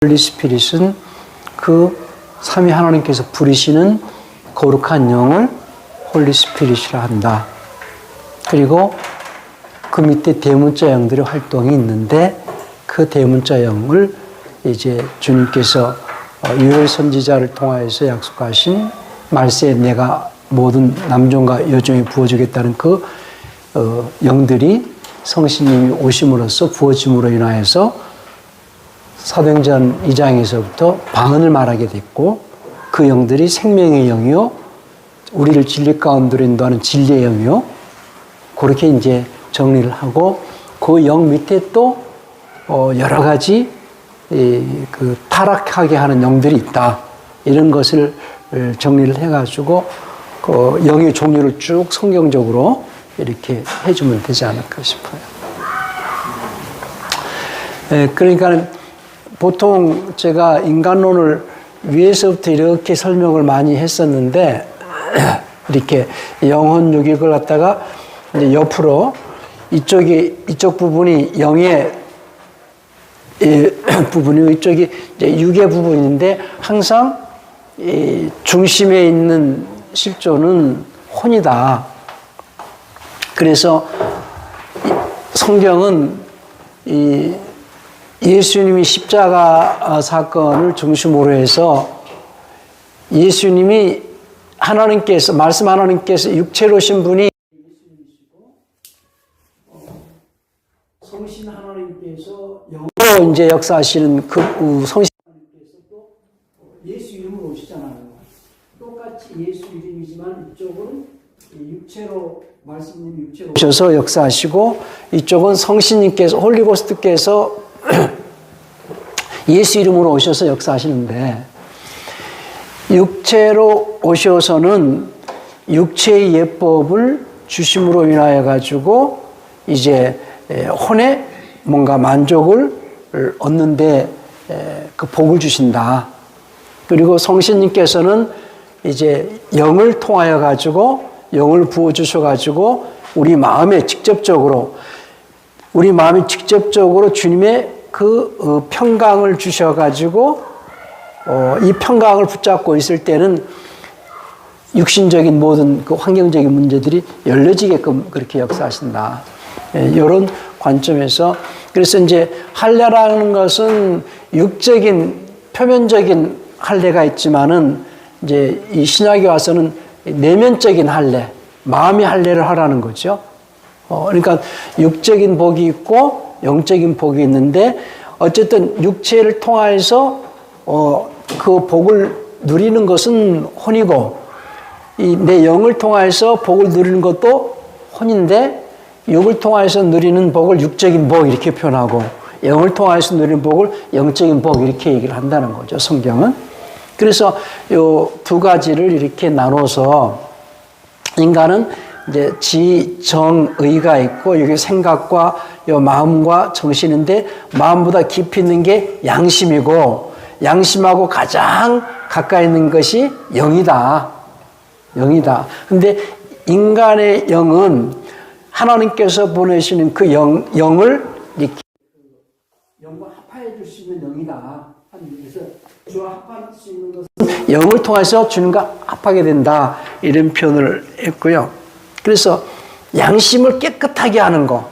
홀리 스피릿은 그 삼위 하나님께서 부리시는 거룩한 영을 홀리 스피릿이라 한다. 그리고 그 밑에 대문자 영들의 활동이 있는데 그 대문자 영을 이제 주님께서 요엘 선지자를 통하여서 약속하신 말세에 내가 모든 남종과 여종에 부어주겠다는 그 영들이 성신님이 오심으로써 부어짐으로 인하여서 사도행전 2장에서부터 방언을 말하게 됐고 그 영들이 생명의 영이요 우리를 진리 가운데로 인도하는 진리의 영이요 그렇게 이제 정리를 하고 그 영 밑에 또 여러 가지 그 타락하게 하는 영들이 있다 이런 것을 정리를 해가지고 그 영의 종류를 쭉 성경적으로 이렇게 해주면 되지 않을까 싶어요. 그러니까 보통 제가 인간론을 위에서부터 이렇게 설명을 많이 했었는데 이렇게 영혼 육익을 갖다가 이제 옆으로 이쪽 부분이 영의 부분이고 이쪽이 이제 육의 부분인데 항상 이 중심에 있는 실존은 혼이다. 그래서 성경은 이 예수님이 십자가 사건을 중심으로 해서 예수님이 하나님께서 말씀 하나님께서 육체로 오신 분이 예수님이시고 성신 하나님께서 영으로 이제 역사하시는 그 성신 하나님께서 또 예수 이름으로 오시잖아요. 똑같이 예수 이름이지만 이쪽은 육체로 말씀님 육체로 오셔서 역사하시고 이쪽은 성신님께서 홀리고스트께서 예수 이름으로 오셔서 역사하시는데 육체로 오셔서는 육체의 예법을 주심으로 인하여 가지고 이제 혼의 뭔가 만족을 얻는데 그 복을 주신다. 그리고 성신님께서는 이제 영을 통하여 가지고 영을 부어 주셔 가지고 우리 마음이 직접적으로 주님의 그 평강을 주셔가지고 이 평강을 붙잡고 있을 때는 육신적인 모든 그 환경적인 문제들이 열려지게끔 그렇게 역사하신다. 이런 관점에서 그래서 이제 할례라는 것은 육적인 표면적인 할례가 있지만은 이제 이 신약에 와서는 내면적인 할례, 마음의 할례를 하라는 거죠. 그러니까 육적인 복이 있고 영적인 복이 있는데 어쨌든 육체를 통하여서 그 복을 누리는 것은 혼이고 이 내 영을 통하여서 복을 누리는 것도 혼인데 육을 통하여서 누리는 복을 육적인 복 이렇게 표현하고 영을 통하여서 누리는 복을 영적인 복 이렇게 얘기를 한다는 거죠. 성경은. 그래서 요 두 가지를 이렇게 나눠서 인간은 이제 지, 정, 의가 있고 여기 생각과 요 마음과 정신인데 마음보다 깊이 있는 게 양심이고 양심하고 가장 가까이 있는 것이 영이다. 영이다. 근데 인간의 영은 하나님께서 보내시는 그 영을 이렇게 영과 합하여 줄 수 있는 영이다. 그래서 주와 합할 수 있는 것은 영을 통해서 주님과 합하게 된다. 이런 표현을 했고요. 그래서 양심을 깨끗하게 하는 거.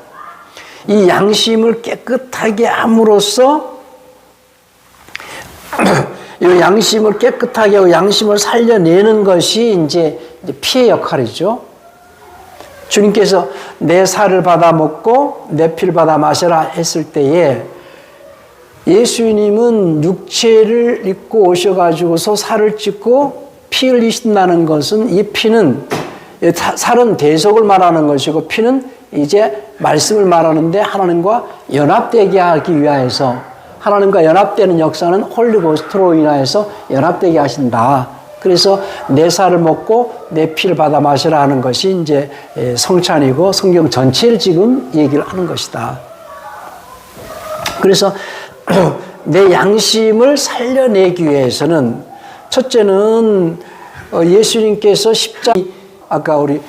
이 양심을 깨끗하게 함으로써 이 양심을 깨끗하게 하고 양심을 살려내는 것이 이제 피의 역할이죠. 주님께서 내 살을 받아 먹고 내 피를 받아 마셔라 했을 때에 예수님은 육체를 입고 오셔가지고서 살을 찢고 피 흘리신다는 것은 이 피는 살은 대속을 말하는 것이고 피는 이제 말씀을 말하는데 하나님과 연합되게 하기 위하여서 하나님과 연합되는 역사는 홀리고스트로 인하여서 연합되게 하신다. 그래서 내 살을 먹고 내 피를 받아 마시라 하는 것이 이제 성찬이고 성경 전체를 지금 얘기를 하는 것이다. 그래서 내 양심을 살려내기 위해서는 첫째는 예수님께서 십자가 아까 우리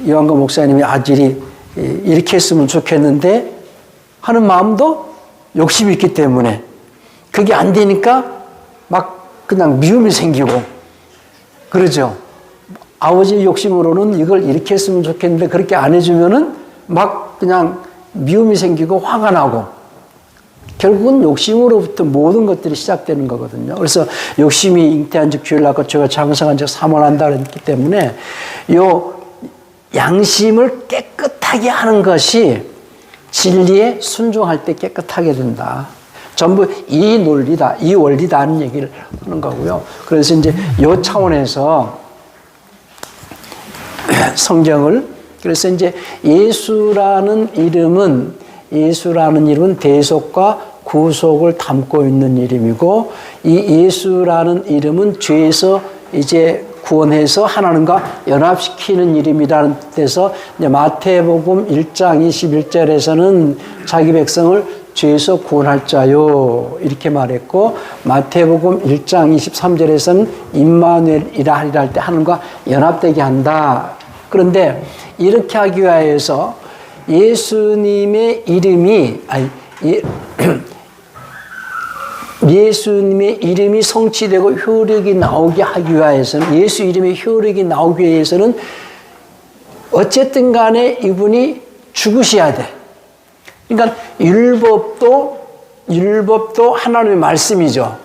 요한과 목사님이 아질이 이렇게 했으면 좋겠는데 하는 마음도 욕심이 있기 때문에 그게 안 되니까 막 그냥 미움이 생기고 그러죠. 아버지 욕심으로는 이걸 이렇게 했으면 좋겠는데 그렇게 안 해주면은 막 그냥 미움이 생기고 화가 나고 결국은 욕심으로부터 모든 것들이 시작되는 거거든요. 그래서 욕심이 잉태한 즉 죄를 낳고 죄가 장성한 즉 사모를 한다 그랬기 때문에 요 양심을 깨끗하게 하는 것이 진리에 순종할 때 깨끗하게 된다. 전부 이 논리다, 이 원리다 하는 얘기를 하는 거고요. 그래서 이제 요 차원에서 성경을 그래서 이제 예수라는 이름은 대속과 구속을 담고 있는 이름이고 이 예수라는 이름은 죄에서 이제 구원해서 하나님과 연합시키는 이름이라는 데서 이제 마태복음 1장 21절에서는 자기 백성을 죄에서 구원할 자요 이렇게 말했고 마태복음 1장 23절에서는 임마누엘이라 하리라 할 때 하나님과 연합되게 한다. 그런데 이렇게 하기 위해서 예수님의 이름이 예수님의 이름이 성취되고 효력이 나오게 하기 위해서는 예수 이름의 효력이 나오기 위해서는 어쨌든 간에 이분이 죽으셔야 돼. 그러니까 율법도 하나님의 말씀이죠.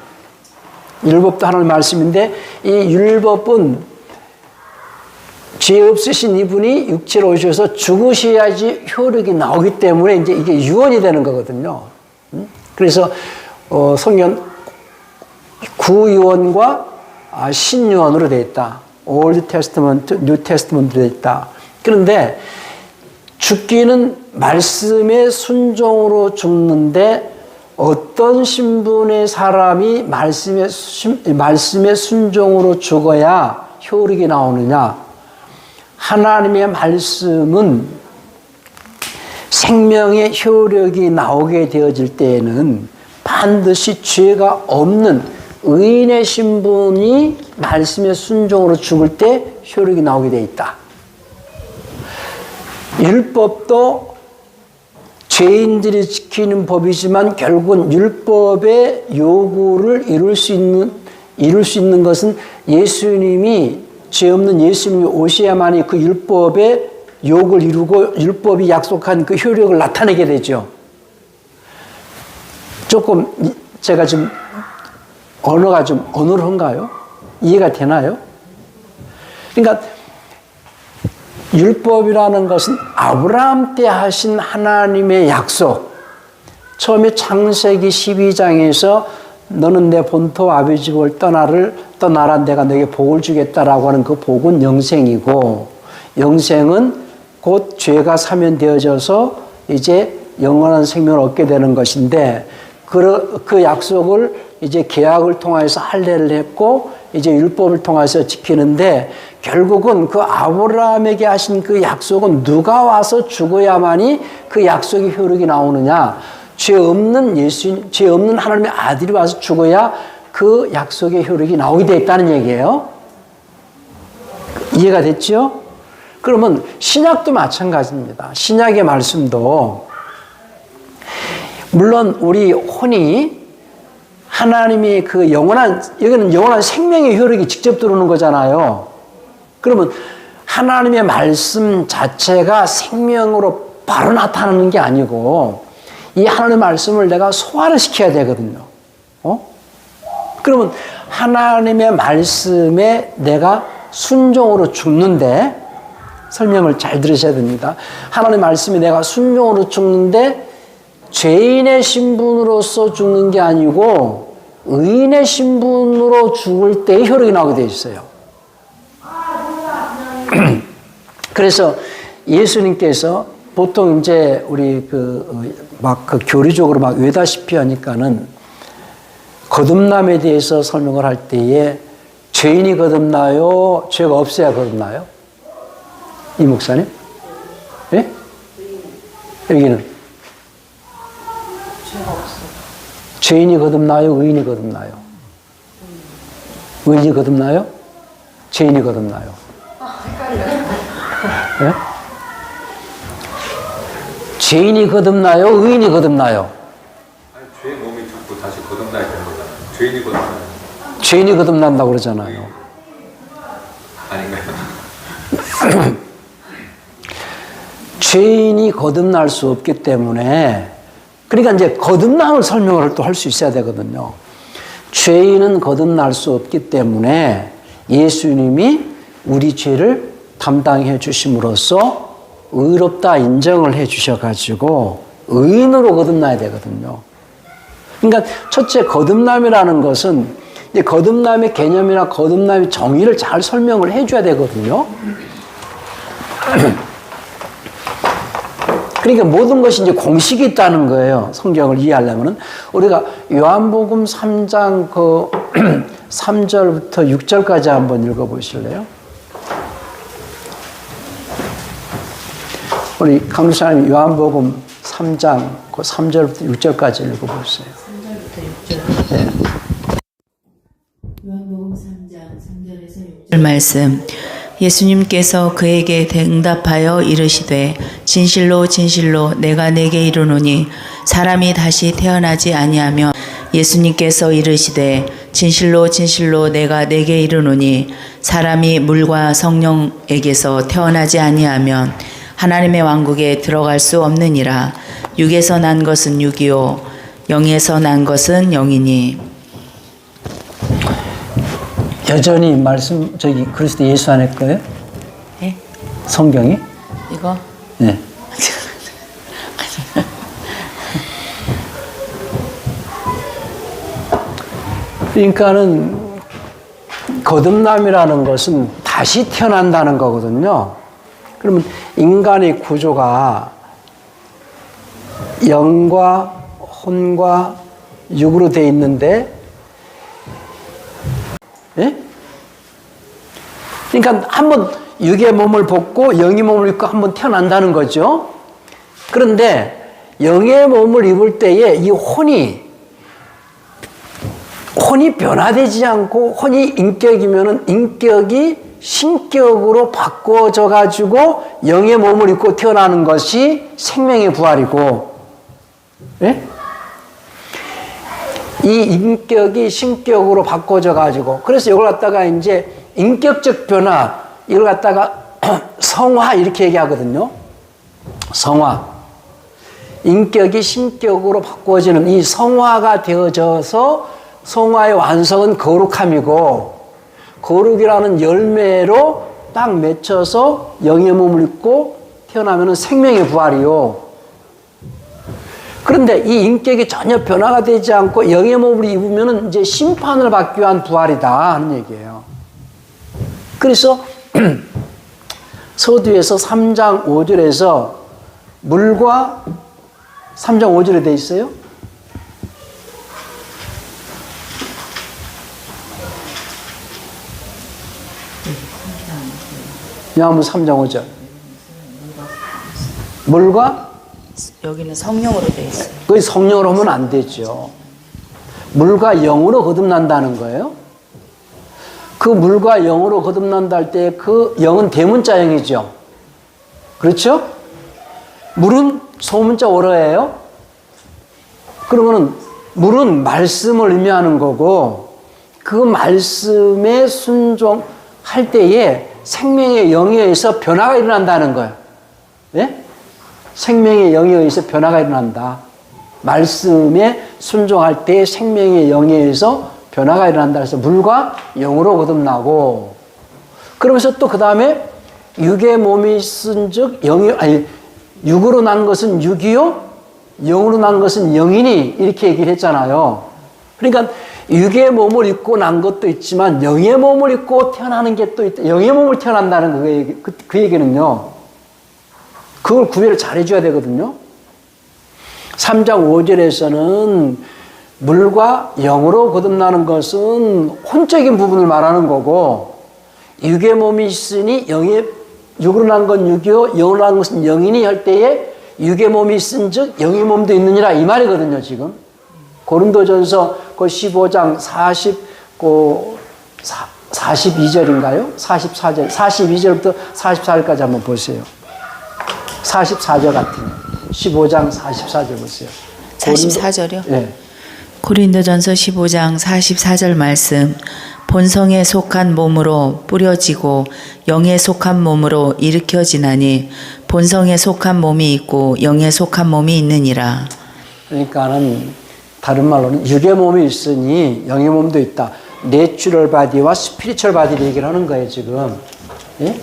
율법도 하나님의 말씀인데 이 율법은 죄 없으신 이분이 육체로 오셔서 죽으셔야지 효력이 나오기 때문에 이제 이게 유언이 되는 거거든요. 그래서 성경 구유언과 신유언으로 되어 있다. Old Testament, New Testament로 되어 있다. 그런데 죽기는 말씀의 순종으로 죽는데 어떤 신분의 사람이 말씀의 순종으로 죽어야 효력이 나오느냐? 하나님의 말씀은 생명의 효력이 나오게 되어질 때에는 반드시 죄가 없는 의인의 신분이 말씀의 순종으로 죽을 때 효력이 나오게 되어 있다. 율법도 죄인들이 지키는 법이지만 결국은 율법의 요구를 이룰 수 있는 것은 예수님이 죄 없는 예수님이 오셔야만이 그 율법의 요구를 이루고 율법이 약속한 그 효력을 나타내게 되죠. 조금 제가 좀 언어가 좀 어눌한가요? 이해가 되나요? 그러니까 율법이라는 것은 아브라함 때 하신 하나님의 약속. 처음에 창세기 12장에서 너는 내 본토 아버지 집을 떠나라 내가 너에게 복을 주겠다라고 하는 그 복은 영생이고 영생은 곧 죄가 사면되어져서 이제 영원한 생명을 얻게 되는 것인데 그 약속을 이제 계약을 통해서 할례를 했고 이제 율법을 통해서 지키는데 결국은 그 아브라함에게 하신 그 약속은 누가 와서 죽어야만이 그 약속의 효력이 나오느냐? 죄 없는 하나님의 아들이 와서 죽어야 그 약속의 효력이 나오게 돼 있다는 얘기예요. 이해가 됐죠? 그러면 신약도 마찬가지입니다. 신약의 말씀도 물론 우리 혼이 하나님이 그 여기는 영원한 생명의 효력이 직접 들어오는 거잖아요. 그러면 하나님의 말씀 자체가 생명으로 바로 나타나는 게 아니고 이 하나님의 말씀을 내가 소화를 시켜야 되거든요. 그러면 하나님의 말씀에 내가 순종으로 죽는데 설명을 잘 들으셔야 됩니다. 하나님의 말씀에 내가 순종으로 죽는데 죄인의 신분으로서 죽는 게 아니고 의인의 신분으로 죽을 때 효력이 나오게 되어 있어요. 그래서 예수님께서 보통 이제 우리 막 교리적으로 막 외다시피 하니까는 거듭남에 대해서 설명을 할 때에 죄인이 거듭나요? 죄가 없어야 거듭나요? 이 목사님? 예? 여기는? 죄가 없어. 죄인이 거듭나요? 의인이 거듭나요? 의인이 거듭나요? 죄인이 거듭나요? 헷갈려요. 예? 죄인이 거듭나요? 의인이 거듭나요? 아니, 죄 몸이 죽고 다시 거듭나야 되는 죄인이 거듭나는 죄인이 거듭난다고 그러잖아요. 아닌가요? 죄인이 거듭날 수 없기 때문에, 그러니까 이제 거듭남을 설명을 또 할 수 있어야 되거든요. 죄인은 거듭날 수 없기 때문에 예수님이 우리 죄를 담당해 주심으로써 의롭다 인정을 해 주셔가지고 의인으로 거듭나야 되거든요. 그러니까 첫째, 거듭남이라는 것은 이제 거듭남의 개념이나 거듭남의 정의를 잘 설명을 해줘야 되거든요. 그러니까 모든 것이 이제 공식이 있다는 거예요. 성경을 이해하려면은. 우리가 요한복음 3장 3절부터 6절까지 한번 읽어보실래요? 우리 강사님 요한복음 3장 3절부터 6절까지 읽어보세요. 3절부터 6절. 네. 요한복음 3장 3절에서 6절 말씀. 예수님께서 그에게 대응답하여 이르시되 진실로 진실로 내가 네게 이르노니 사람이 다시 태어나지 아니하면 예수님께서 이르시되 진실로 진실로 내가 네게 이르노니 사람이 물과 성령에게서 태어나지 아니하면 하나님의 왕국에 들어갈 수 없느니라. 육에서 난 것은 육이요 영에서 난 것은 영이니. 여전히 말씀 그리스도 예수 안에 거예요? 예? 성경이? 이거? 네. 그러니까는 거듭남이라는 것은 다시 태어난다는 거거든요. 그러면 인간의 구조가 영과 혼과 육으로 되어 있는데, 예? 그러니까 한번 육의 몸을 벗고 영의 몸을 입고 한번 태어난다는 거죠. 그런데 영의 몸을 입을 때에 이 혼이 변화되지 않고, 혼이 인격이면은 인격이 신격으로 바꿔져 가지고 영의 몸을 입고 태어나는 것이 생명의 부활이고, 예? 이 인격이 신격으로 바꿔져 가지고, 그래서 이걸 갖다가 이제 인격적 변화, 이걸 갖다가 성화 이렇게 얘기하거든요. 성화. 인격이 신격으로 바꿔지는 이 성화가 되어져서 성화의 완성은 거룩함이고, 거룩이라는 열매로 딱 맺혀서 영의 몸을 입고 태어나면 생명의 부활이요. 그런데 이 인격이 전혀 변화가 되지 않고 영의 몸을 입으면 이제 심판을 받기 위한 부활이다 하는 얘기예요. 그래서 서두에서 3장 5절에서 물과 3장 5절에 돼 있어요. 요한복음 3장 5절. 물과 여기는 성령으로 되어 있어요. 그게 성령으로 하면 안 되죠. 물과 영으로 거듭난다는 거예요. 그 물과 영으로 거듭난다 할 때 그 영은 대문자영이죠. 그렇죠? 물은 소문자 오러예요. 그러면은 물은 말씀을 의미하는 거고, 그 말씀에 순종할 때에 생명의 영에 의해서 변화가 일어난다는 거예요. 예? 생명의 영에 의해서 변화가 일어난다. 말씀에 순종할 때 생명의 영에 의해서 변화가 일어난다. 그래서 물과 영으로 거듭나고, 그러면서 또 그 다음에 육의 몸이 쓴즉 육으로 난 것은 육이요 영으로 난 것은 영이니, 이렇게 얘기를 했잖아요. 그러니까 육의 몸을 입고 난 것도 있지만 영의 몸을 입고 태어나는 게 또 있다. 영의 몸을 태어난다는 그 얘기는요, 그걸 구별을 잘 해줘야 되거든요. 3장 5절에서는 물과 영으로 거듭나는 것은 혼적인 부분을 말하는 거고, 육의 몸이 있으니 육으로 난 건 육이요 영으로 난 것은 영이니 할 때에 육의 몸이 있은즉 영의 몸도 있느니라, 이 말이거든요. 지금 고린도전서 15장 42절인가요? 44절, 42절부터 44절까지 한번 보세요. 44절 같은 15장 44절 보세요. 44절이요? 네. 고린도전서 15장 44절 말씀. 본성에 속한 몸으로 뿌려지고 영에 속한 몸으로 일으켜지나니 본성에 속한 몸이 있고 영에 속한 몸이 있느니라. 그러니까는 다른 말로는 육의 몸이 있으니 영의 몸도 있다. 내추럴 바디와 스피리추얼 바디를 얘기를 하는 거예요, 지금. 예?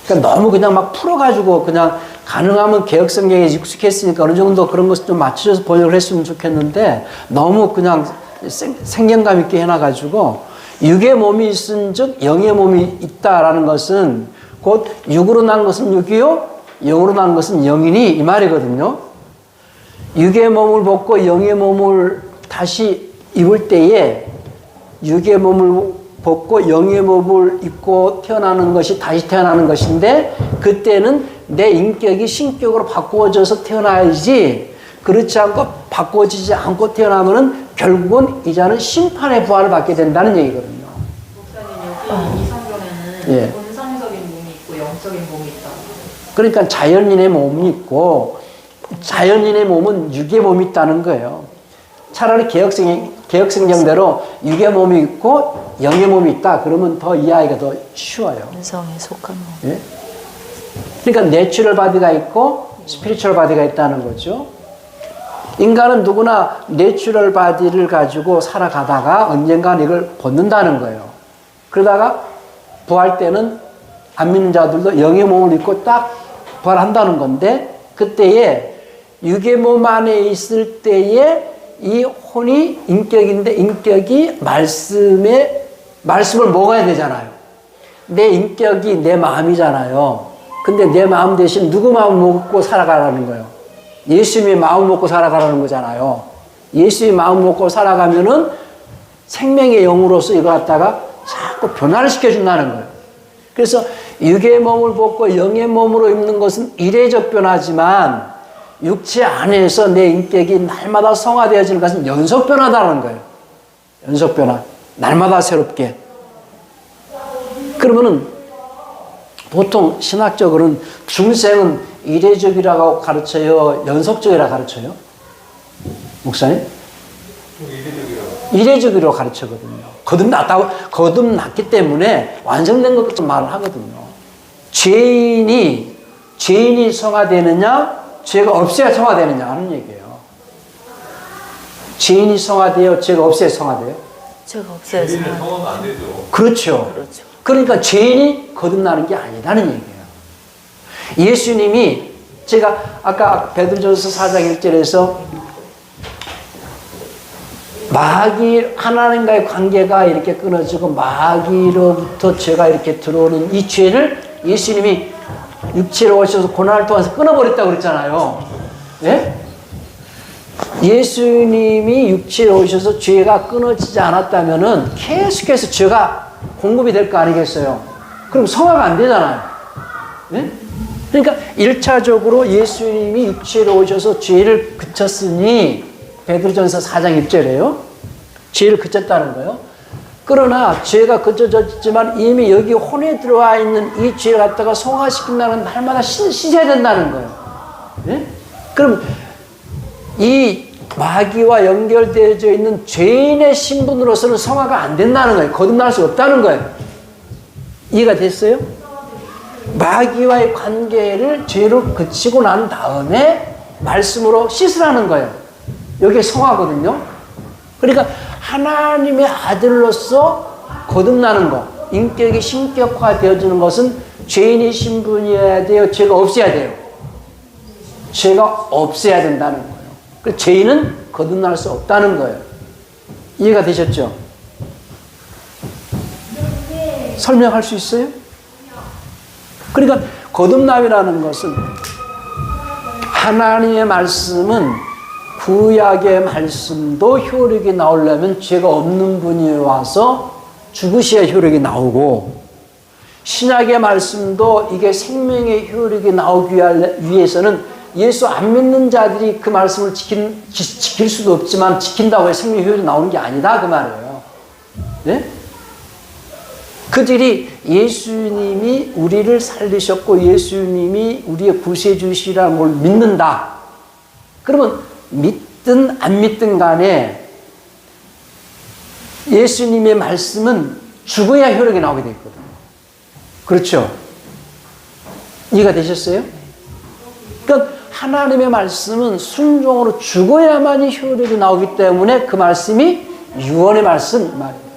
그러니까 너무 그냥 막 풀어가지고 그냥 가능하면 개혁성경에 익숙했으니까 어느 정도 그런 것을 좀 맞춰서 번역을 했으면 좋겠는데 너무 그냥 생경감 있게 해놔가지고 육의 몸이 있은즉 영의 몸이 있다라는 것은 곧 육으로 난 것은 육이요 영으로 난 것은 영이니 이 말이거든요. 육의 몸을 벗고 영의 몸을 다시 입을 때에 육의 몸을 벗고 영의 몸을 입고 태어나는 것이 다시 태어나는 것인데 그때는 내 인격이 신격으로 바꾸어져서 태어나야지 그렇지 않고 바꾸어지지 않고 태어나면은 결국은 이자는 심판의 부활을 받게 된다는 얘기거든요. 목사님, 여기 이 성경에는 예. 본성적인 몸이 있고 영적인 몸이 있다. 그러니까 자연인의 몸이 있고 자연인의 몸은 육의 몸이 있다는 거예요. 차라리 개혁성경대로 육의 몸이 있고 영의 몸이 있다. 그러면 더 이해하기가 더 쉬워요. 본성에 속한 몸. 예? 그러니까 내추럴 바디가 있고 스피리추얼 바디가 있다는 거죠. 인간은 누구나 내추럴 바디를 가지고 살아가다가 언젠간 이걸 벗는다는 거예요. 그러다가 부활 때는 안 믿는 자들도 영의 몸을 입고 딱 부활한다는 건데 그때에 육의 몸 안에 있을 때에 이 혼이 인격인데 인격이 말씀을 먹어야 되잖아요. 내 인격이 내 마음이잖아요. 근데 내 마음 대신 누구 마음 먹고 살아가라는 거예요? 예수님의 마음 먹고 살아가라는 거잖아요. 예수님의 마음 먹고 살아가면은 생명의 영으로서 이거 갖다가 자꾸 변화를 시켜준다는 거예요. 그래서 육의 몸을 벗고 영의 몸으로 입는 것은 이례적 변화지만 육체 안에서 내 인격이 날마다 성화되어지는 것은 연속 변화다라는 거예요. 연속 변화. 날마다 새롭게. 그러면은 보통 신학적으로는 중생은 이례적이라고 가르쳐요? 연속적이라고 가르쳐요? 목사님? 이례적이라고 가르치거든요. 거듭났기 때문에 완성된 것도 말을 하거든요. 죄인이 성화되느냐, 죄가 없어야 성화되느냐 하는 얘기예요. 죄인이 성화돼요, 죄가 없어야 성화돼요? 죄가 없어요. 성화가 안 되죠. 그렇죠. 그러니까 죄인이 거듭나는 게 아니라는 얘기예요. 예수님이 제가 아까 베드로전서 4장 1절에서 마귀 하나님과의 관계가 이렇게 끊어지고 마귀로부터 죄가 이렇게 들어오는 이 죄를 예수님이 육체로 오셔서 고난을 통해서 끊어버렸다고 그랬잖아요. 예? 예수님이 육체로 오셔서 죄가 끊어지지 않았다면은 계속해서 죄가 공급이 될 거 아니겠어요? 그럼 성화가 안 되잖아요. 예? 그러니까 1차적으로 예수님이 육체로 오셔서 죄를 그쳤으니 베드로전서 4장 1절에요. 죄를 그쳤다는 거예요. 그러나 죄가 그쳐졌지만 이미 여기 혼에 들어와 있는 이 죄를 갖다가 성화시킨다는 날마다 씻어야 된다는 거예요. 예? 그럼 이 마귀와 연결되어져 있는 죄인의 신분으로서는 성화가 안 된다는 거예요. 거듭날 수 없다는 거예요. 이해가 됐어요? 마귀와의 관계를 죄로 그치고 난 다음에 말씀으로 씻으라는 거예요. 여기에 성화거든요. 그러니까 하나님의 아들로서 거듭나는 것, 인격이 신격화되어지는 것은 죄인의 신분이어야 돼요? 죄가 없어야 돼요? 죄가 없어야 된다는 거예요. 그래서 죄인은 거듭날 수 없다는 거예요. 이해가 되셨죠? 설명할 수 있어요? 그러니까 거듭남이라는 것은 하나님의 말씀은 구약의 말씀도 효력이 나오려면 죄가 없는 분이 와서 죽으셔야 효력이 나오고 신약의 말씀도 이게 생명의 효력이 나오기 위해서는 예수 안 믿는 자들이 그 말씀을 지킬 수도 없지만 지킨다고 해서 생명의 효력이 나오는 게 아니다 그 말이에요. 네? 그들이 예수님이 우리를 살리셨고 예수님이 우리의 구세주시라는 걸 믿는다. 그러면 믿든 안 믿든 간에 예수님의 말씀은 죽어야 효력이 나오게 돼 있거든요. 그렇죠? 이해가 되셨어요? 그러니까 하나님의 말씀은 순종으로 죽어야만이 효력이 나오기 때문에 그 말씀이 유언의 말씀 말이에요.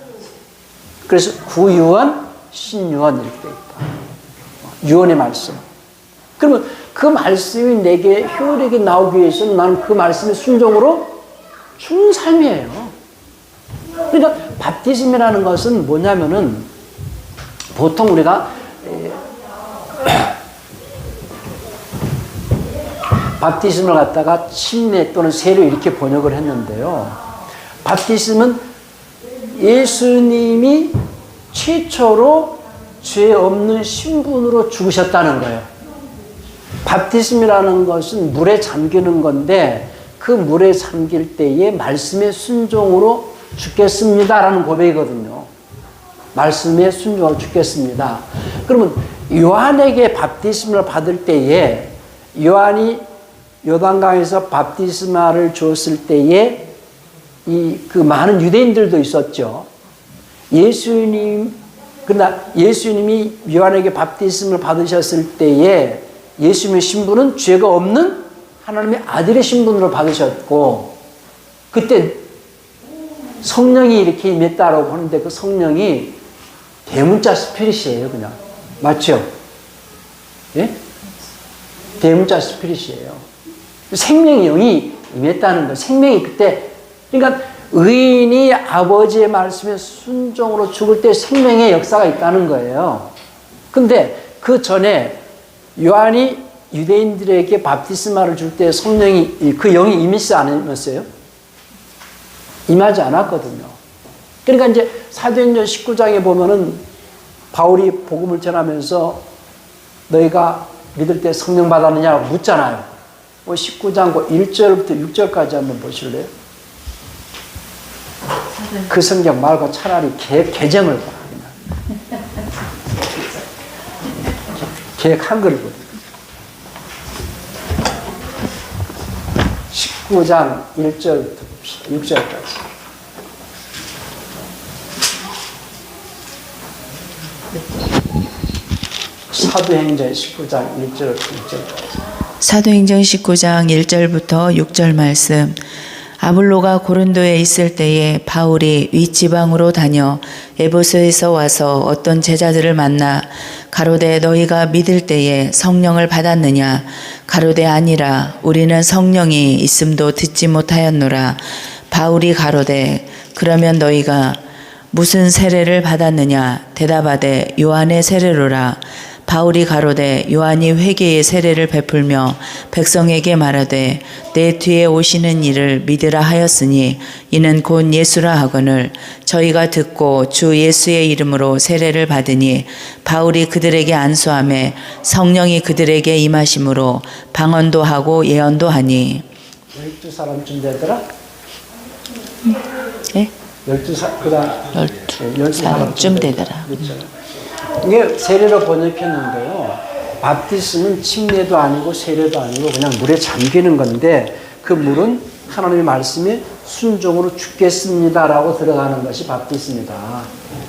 그래서 구유언, 신유언 이렇게 돼 있다. 유언의 말씀. 그러면 그 말씀이 내게 효력이 나오기 위해서는 나는 그 말씀의 순종으로 죽는 삶이에요. 그러니까 밥티즘이라는 것은 뭐냐면은 보통 우리가 밥티즘을 갖다가 침례 또는 세례 이렇게 번역을 했는데요. 밥티즘은 예수님이 최초로 죄 없는 신분으로 죽으셨다는 거예요. 밥티즘이라는 것은 물에 잠기는 건데 그 물에 잠길 때에 말씀의 순종으로 죽겠습니다라는 고백이거든요. 말씀의 순종으로 죽겠습니다. 그러면 요한에게 밥티즘을 받을 때에 요한이 요단강에서 밥티스마를 주었을 때에 그 많은 유대인들도 있었죠. 그러나 예수님이 요한에게 밥티스마를 받으셨을 때에 예수님의 신분은 죄가 없는 하나님의 아들의 신분으로 받으셨고, 그때 성령이 이렇게 임했다라고 하는데 그 성령이 대문자 스피릿이에요, 그냥. 맞죠? 예? 대문자 스피릿이에요. 생명의 영이 임했다는 거예요. 생명이 그때, 그러니까 의인이 아버지의 말씀에 순종으로 죽을 때 생명의 역사가 있다는 거예요. 근데 그 전에 요한이 유대인들에게 밥티스마를 줄 때 성령이, 그 영이 임했지 않았어요? 임하지 않았거든요. 그러니까 이제 사도행전 19장에 보면은 바울이 복음을 전하면서 너희가 믿을 때 성령 받았느냐고 묻잖아요. 19장 1절부터 6절까지 한번 보실래요? 그 성경 말고 차라리 개정을 봐. 개역 한글을 보세요. 19장 1절부터 6절까지. 사도행전 19장 1절부터 6절까지. 사도행전 19장 1절부터 6절 말씀. 아볼로가 고린도에 있을 때에 바울이 윗지방으로 다녀 에베소에서 와서 어떤 제자들을 만나 가로되 너희가 믿을 때에 성령을 받았느냐? 가로되 아니라 우리는 성령이 있음도 듣지 못하였노라. 바울이 가로되 그러면 너희가 무슨 세례를 받았느냐? 대답하되 요한의 세례로라. 바울이 가로되 요한이 회개의 세례를 베풀며 백성에게 말하되 내 뒤에 오시는 이를 믿으라 하였으니 이는 곧 예수라 하거늘 저희가 듣고 주 예수의 이름으로 세례를 받으니 바울이 그들에게 안수하매 성령이 그들에게 임하심으로 방언도 하고 예언도 하니. 12사람쯤 되더라? 예? 12사람쯤 되더라. 그렇죠. 이게 세례로 번역했는데요. 밥티스는 침례도 아니고 세례도 아니고 그냥 물에 잠기는 건데 그 물은 하나님의 말씀에 순종으로 죽겠습니다라고 들어가는 것이 밥티스입니다.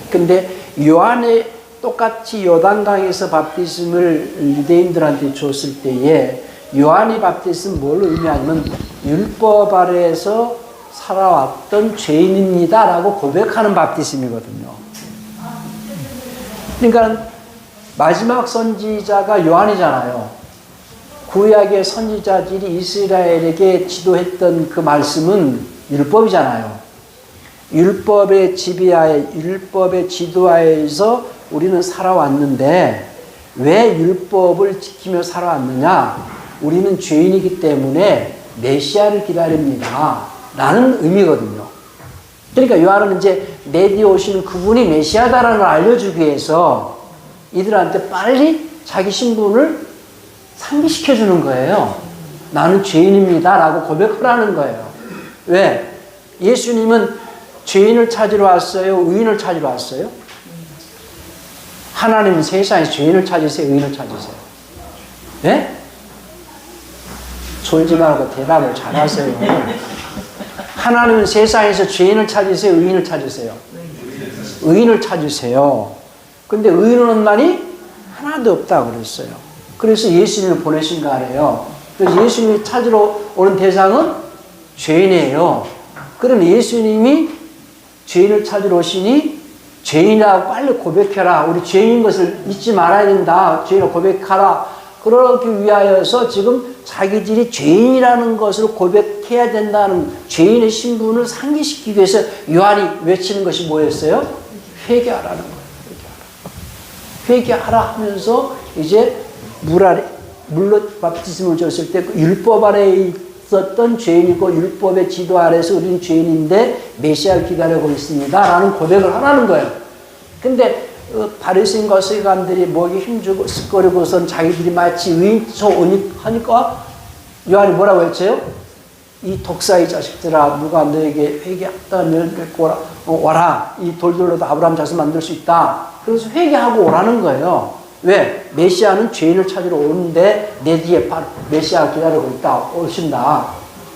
근데 요한의 똑같이 요단강에서 밥티스를 유대인들한테 줬을 때에 요한의 밥티스는 뭘 의미하냐면 율법 아래에서 살아왔던 죄인입니다라고 고백하는 밥티스이거든요. 그러니까 마지막 선지자가 요한이잖아요. 구약의 선지자들이 이스라엘에게 지도했던 그 말씀은 율법이잖아요. 율법의 지배하에, 율법의 지도하에서 우리는 살아왔는데 왜 율법을 지키며 살아왔느냐? 우리는 죄인이기 때문에 메시아를 기다립니다. 라는 의미거든요. 그러니까 요한은 이제 내 뒤에 오시는 그분이 메시아다라는 걸 알려주기 위해서 이들한테 빨리 자기 신분을 상기시켜 주는 거예요. 나는 죄인입니다 라고 고백하라는 거예요. 왜? 예수님은 죄인을 찾으러 왔어요? 의인을 찾으러 왔어요? 하나님은 세상에서 죄인을 찾으세요? 의인을 찾으세요? 네? 졸지 말고 대답을 잘하세요. 하나님은 세상에서 죄인을 찾으세요? 의인을 찾으세요? 의인을 찾으세요. 근데 의인 없는 날이 하나도 없다 그랬어요. 그래서 예수님을 보내신 거 아니에요. 그래서 예수님이 찾으러 오는 대상은 죄인이에요. 그럼 예수님이 죄인을 찾으러 오시니 죄인이라고 빨리 고백해라. 우리 죄인인 것을 잊지 말아야 된다. 죄인을 고백하라. 그러기 위하여서 지금 자기들이 죄인이라는 것을 고백해야 된다는 죄인의 신분을 상기시키기 위해서 요한이 외치는 것이 뭐였어요? 회개하라는 거예요. 회개하라 하면서 이제 물로 바티즘을 줬을 때 그 율법 아래에 있었던 죄인이고 율법의 지도 아래서 우리는 죄인인데 메시아를 기다리고 있습니다. 라는 고백을 하라는 거예요. 근데 바리새인과 서기관들이 목에 힘주고 쓱거리고선 자기들이 마치 의인처 하니까 요한이 뭐라고 외쳐요? 이 독사의 자식들아, 누가 너에게 회개했다면 와라. 이 돌들로도 아브라함 자손 만들 수 있다. 그래서 회개하고 오라는 거예요. 왜? 메시아는 죄인을 찾으러 오는데 내 뒤에 메시아가 기다리고 있다. 오신다.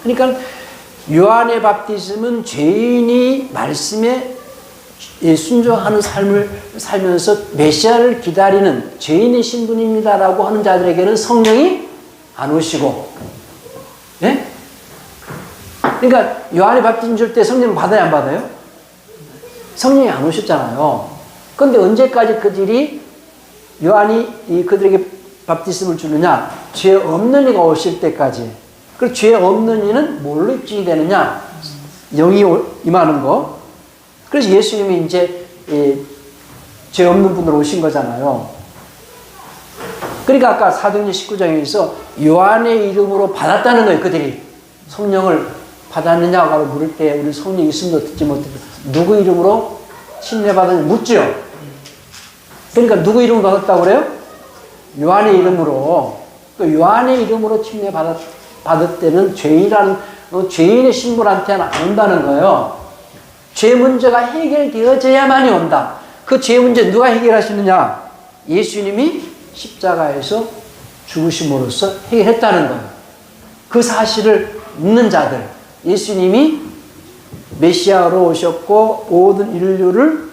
그러니까 요한의 바티즘은 죄인이 말씀에 순종하는 삶을 살면서 메시아를 기다리는 죄인의 신분입니다라고 하는 자들에게는 성령이 안 오시고, 예? 그러니까 요한의 바티즘 줄 때 성령 받아야 안 받아요? 성령이 안 오셨잖아요. 그런데 언제까지 그들이 요한이 그들에게 바티즘을 주느냐? 죄 없는 이가 오실 때까지. 그 죄 없는 이는 뭘로 입증이 되느냐? 영이 임하는 거. 그래서 예수님이 이제 죄 없는 분으로 오신 거잖아요. 그러니까 아까 사도행전 19장에서 요한의 이름으로 받았다는 거예요. 그들이 성령을 받았느냐고 물을 때 우리 성령 있음도 듣지 못했다. 누구 이름으로 침례받았냐 묻죠. 그러니까 누구 이름으로 받았다고 그래요? 요한의 이름으로. 그 요한의 이름으로 침례받을 때는 죄인이라는 죄인의 신분한테는 안 온다는 거예요. 죄 문제가 해결되어져야만이 온다. 그 죄 문제 누가 해결하시느냐? 예수님이 십자가에서 죽으심으로써 해결했다는 거예요. 그 사실을 믿는 자들, 예수님이 메시아로 오셨고 모든 인류를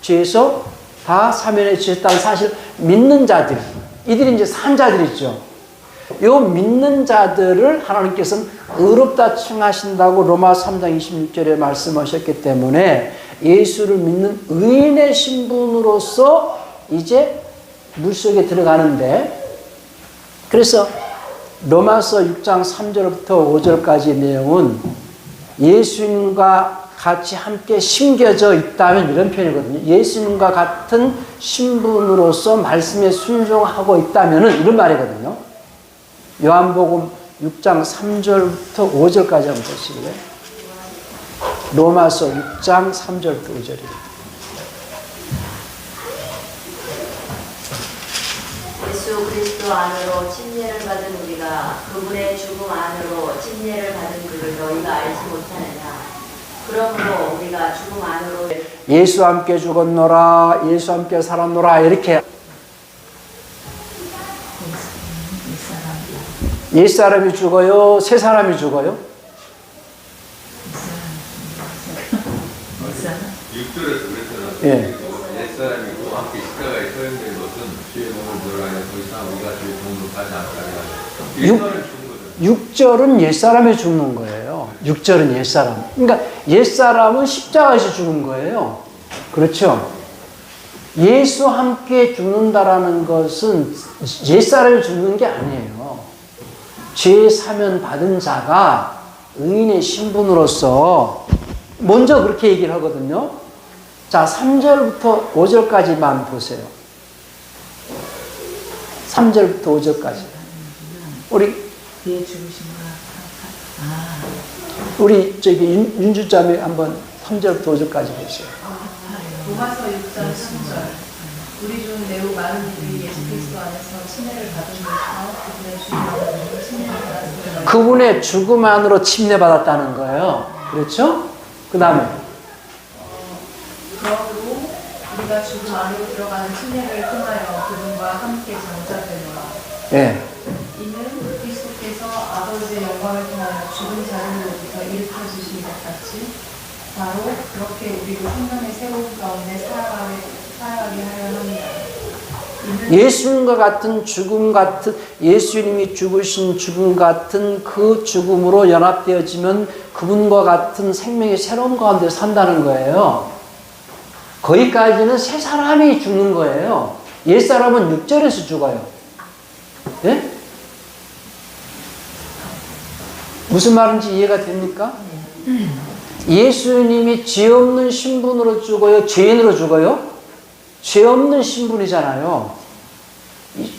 죄에서 다 사면해 주셨다는 사실 믿는 자들, 이들이 이제 산자들이죠. 이 믿는 자들을 하나님께서는 의롭다 칭하신다고 로마 3장 26절에 말씀하셨기 때문에 예수를 믿는 의인의 신분으로서 이제 물속에 들어가는데, 그래서 로마서 6장 3절부터 5절까지 내용은 예수님과 같이 함께 심겨져 있다면 이런 표현이거든요. 예수님과 같은 신분으로서 말씀에 순종하고 있다면 이런 말이거든요. 요한복음 6장 3절부터 5절까지 한번 보시고요. 로마서 6장 3절부터 5절입니다. 예수 그리스도 안으로 침례를 받은 우리가 그분의 죽음 안으로 침례를 받은 줄을 너희가 알지 못하느냐. 그러므로 우리가 죽음 안으로 예수와 함께 죽었노라, 예수와 함께 살았노라, 이렇게 옛사람이 죽어요? 새사람이 죽어요? 6절에서 그랬잖아. 예. 옛사람이 그 함께 십자가에 서연된 것은 주의 몸을 들어가야 더 이상 우리가 주의 몸으로 가지 않다. 옛사람이 죽은 거죠. 6절은 옛사람이 죽는 거예요. 6절은 옛사람. 그러니까 옛사람은 십자가에서 죽은 거예요. 그렇죠? 예수와 함께 죽는다라는 것은 옛사람이 죽는 게 아니에요. 죄 사면 받은 자가 의인의 신분으로서 먼저 그렇게 얘기를 하거든요. 자, 3절부터 5절까지만 보세요. 3절부터 5절까지. 우리 저기 윤주자매 한번 3절부터 5절까지 보세요. 로마서 6장 3절. 우리 중 매우 많은 이들이 예수 그리스도 안에서 침례를 받은 것이며 그분의 죽음 안으로 침례를 받았다. 그분의 죽음 안으로 침례받았다는 거예요. 그렇죠? 그 다음에 그러므로 우리가 죽음 안으로 들어가는 침례를 통하여 그분과 함께 장자되노라. 예. 이는 그리스도께서 아버지의 영광을 통하여 죽은 자들로부터 일으켜 주신 것 같이 바로 그렇게 우리도 생명의 새로운 가운데 살아가게 하려 합니다. 예수님과 같은 죽음 같은, 예수님이 죽으신 죽음 같은 그 죽음으로 연합되어지면 그분과 같은 생명의 새로운 가운데 산다는 거예요. 거기까지는 새 사람이 죽는 거예요. 옛사람은 6절에서 죽어요. 예? 무슨 말인지 이해가 됩니까? 예수님이 죄 없는 신분으로 죽어요? 죄인으로 죽어요? 죄 없는 신분이잖아요.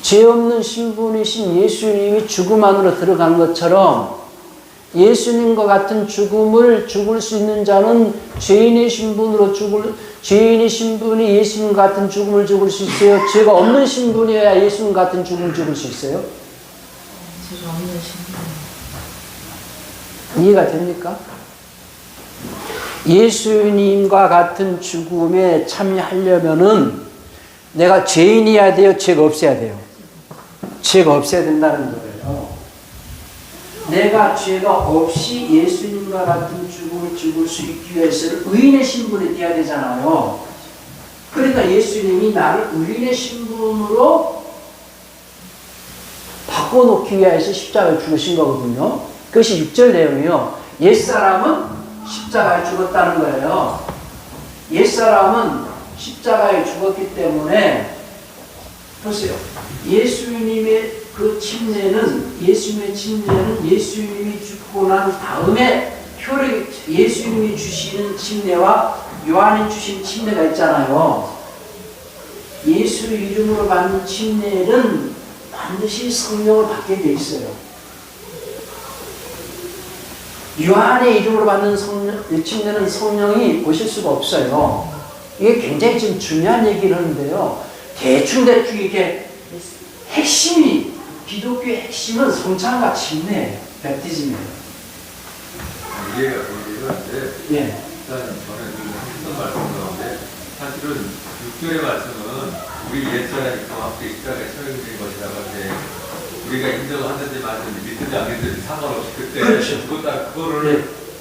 죄 없는 신분이신 예수님이 죽음 안으로 들어간 것처럼 예수님과 같은 죽음을 죽을 수 있는 자는 죄인의 신분으로 죄인의 신분이 예수님 같은 죽음을 죽을 수 있어요? 죄가 없는 신분이어야 예수님 같은 죽음을 죽을 수 있어요? 죄가 없는 신분. 이해가 됩니까? 예수님과 같은 죽음에 참여하려면은 내가 죄인이어야 돼요? 죄가 없어야 돼요? 죄가 없어야 된다는 거예요. 내가 죄가 없이 예수님과 같은 죽음을 죽을 수 있기 위해서는 의인의 신분이 돼야 되잖아요. 그러니까 예수님이 나를 의인의 신분으로 바꿔놓기 위해서 십자가를 죽으신 거거든요. 그것이 6절 내용이요. 옛사람은 십자가에 죽었다는 거예요. 옛사람은 십자가에 죽었기 때문에 보세요. 예수님의 그 침례는 예수님이 죽고 난 다음에 예수님이 주시는 침례와 요한이 주신 침례가 있잖아요. 예수 이름으로 받는 침례는 반드시 성령을 받게 돼 있어요. 요한의 이름으로 받는 침례는 성령이 오실 수가 없어요. 이게 굉장히 지금 중요한 얘기를 하는데요. 대충 이게 핵심이, 기독교의 핵심은 성찬과 침례예요. 베프티즘이에요. 이해가 되는데 예. 일단 저는 했던 말씀 가운데 사실은 6절의 말씀은 우리 옛사람이 정확히 십자가에 처형된 것이라고 하는데 우리가 인정하든지 말든지 믿든지 안 믿든지 상관없이 그때 그렇죠.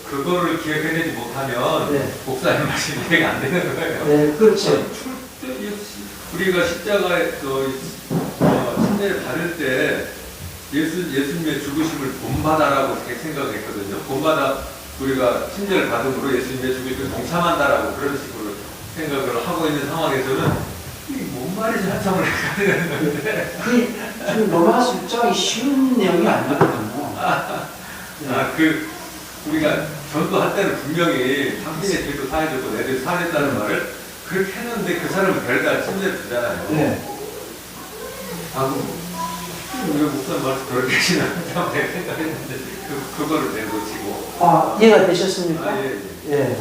그거를 기억해내지 못하면 네. 목사님 말씀이 이해가 안 되는 거예요. 네, 그렇죠. 우리가 십자가에 침례를 받을 때 예수님의 죽으심을 본받아라고 생각했거든요. 본받아 우리가 침례를 받음으로 예수님의 죽으심을 동참한다라고 그런 식으로 생각을 하고 있는 상황에서는 이게 뭔 말인지 한참을 해야 되는 건데 그 로마서 6장이 쉬운 내용이 아니거든요. 우리가 전도할 때는 분명히 당신의 죄도 사해줬고 내 죄도 사해줬다는 말을 그렇게 했는데 그 사람은 별다른 침례를 주잖아요. 네. 우리 목사님 말씀 그렇게 지나가면 생각했는데 그거를 내놓치고 이해가 되셨습니까? 예. 예.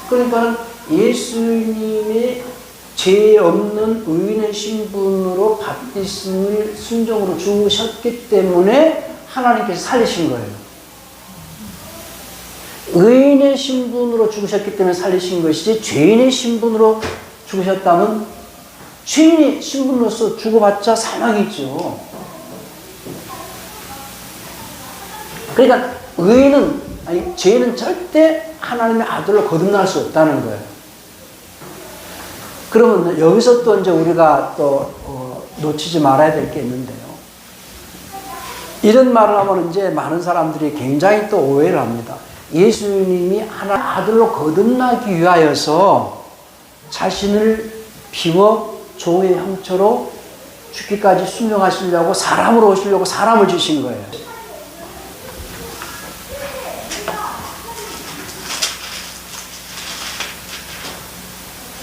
그러니까 예수님의 죄 없는 의인의 신분으로 바티즘을 순종으로 죽으셨기 때문에 하나님께서 살리신 거예요. 의인의 신분으로 죽으셨기 때문에 살리신 것이지 죄인의 신분으로 죽으셨다면 죄인의 신분으로서 죽어봤자 사망이죠. 그러니까 죄인은 절대 하나님의 아들로 거듭날 수 없다는 거예요. 그러면 여기서 또 이제 우리가 또 놓치지 말아야 될 게 있는데요. 이런 말을 하면 이제 많은 사람들이 굉장히 또 오해를 합니다. 예수님이 하나님의 아들로 거듭나기 위하여서 자신을 비워 종의 형처로 죽기까지 순종하시려고 사람으로 오시려고 사람을 주신 거예요.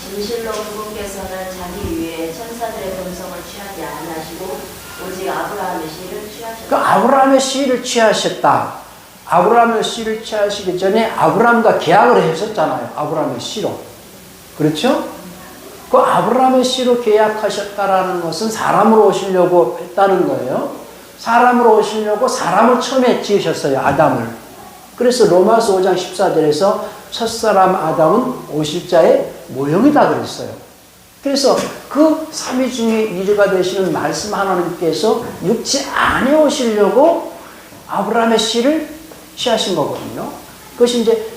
진실로 그분께서는 자기 위에 천사들의 본성을 취하지 아니하시고 오직 아브라함의 씨를 취하셨다. 그 아브라함의 씨를 취하셨다. 아브라함의 씨를 취하시기 전에 아브라함과 계약을 하셨잖아요. 아브라함의 씨로. 그렇죠? 그 아브라함의 씨로 계약하셨다라는 것은 사람으로 오시려고 했다는 거예요. 사람으로 오시려고 사람을 처음에 지으셨어요. 아담을. 그래서 로마서 5장 14절에서 첫사람 아담은 오실 자의 모형이다 그랬어요. 그래서 그 삼위 중에 1위가 되시는 말씀 하나님께서 육체 안에 오시려고 아브라함의 씨를 취하신 거거든요. 그것이 이제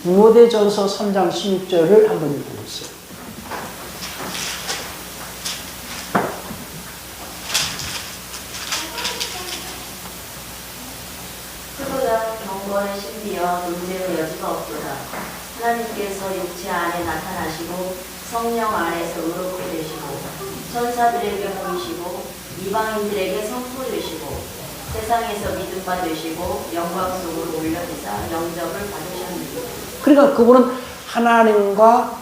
디모데전서 3장 16절을 한번 읽어보세요. 표보다 경건에 신비여 논쟁의 여지가 없도다. 하나님께서 육체 안에 나타나시고 성령 안에서 의롭게 되시고 천사들에게 보이시고 이방인들에게 선포되시고 세상에서 믿음바 되시고 영광 속으로 올려지사 영접을 받으셨느니라. 그러니까 그분은 하나님과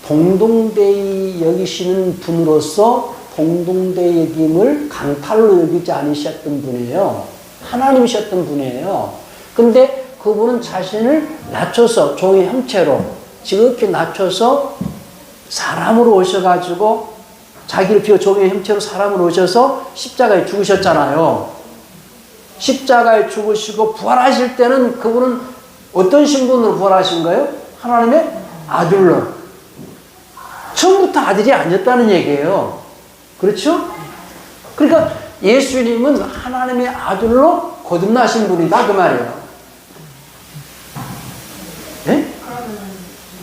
동등되이 여기시는 분으로서 동등되이 여김을 강탈로 여기지 않으셨던 분이에요. 하나님이셨던 분이에요. 근데 그분은 자신을 낮춰서 종의 형체로 지극히 낮춰서 사람으로 오셔가지고 자기를 비워 종의 형체로 사람으로 오셔서 십자가에 죽으셨잖아요. 십자가에 죽으시고 부활하실 때는 그분은 어떤 신분으로 부활하신 거예요? 하나님의 아들로. 처음부터 아들이 아니었다는 얘기예요. 그렇죠? 그러니까 예수님은 하나님의 아들로 거듭나신 분이다 그 말이에요. 네? 그러면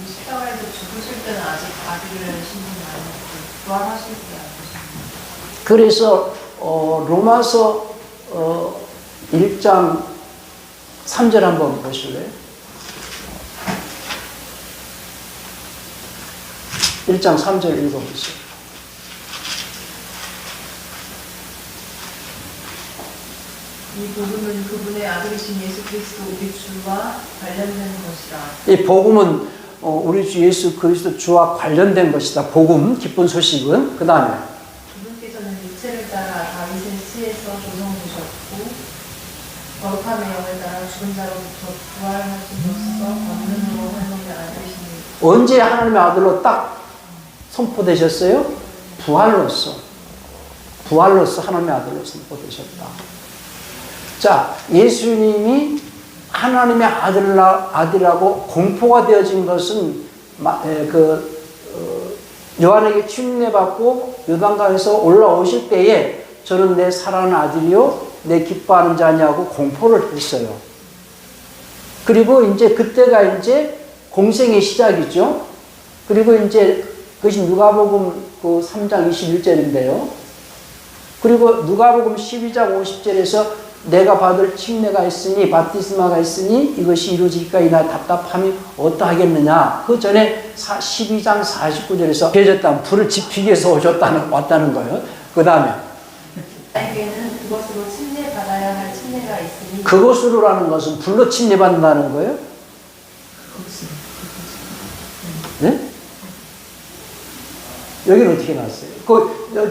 십자가에서 죽으실 때는 아직 아들을 신분이 아니고 부활하실 때 아들이신 그래서 로마서 1장 3절 한번 보실래요? 1장 3절 읽어보세요. 이 복음은 그분의 아들이신 예수 그리스도 우리 주와 관련된 것이라. 이 복음은 우리 주 예수 그리스도 주와 관련된 것이다. 복음, 기쁜 소식은. 그 다음에 그분께서는 육체를 따라 다윗의 씨에서 조성되셨고 거룩함의 영을 따라 죽은 자로부터 부활하심으로써 권능으로 활동된 아들이시니. 언제 하나님의 아들로 딱 선포되셨어요? 부활로서 하나님의 아들로 선포되셨다. 자, 예수님이 하나님의 아들이라고 공포가 되어진 것은 요한에게 침례받고 요단강에서 올라오실 때에 저는 내 사랑하는 아들이요 내 기뻐하는 자냐고 공포를 했어요. 그리고 이제 그때가 이제 공생의 시작이죠. 그리고 이제 그것이 누가복음 3장 21절인데요. 그리고 누가복음 12장 50절에서 내가 받을 침례가 있으니 바티스마가 있으니 이것이 이루어지기까지 나 답답함이 어떠하겠느냐. 그 전에 12장 49절에서 계셨다면 불을 지피기 위해서 왔다는 거예요. 그 다음에 나에게는 그것으로 침례받아야 할 침례가 있으니. 그것으로라는 것은 불로 침례받는다는 거예요? 네? 여기는 어떻게 나왔어요?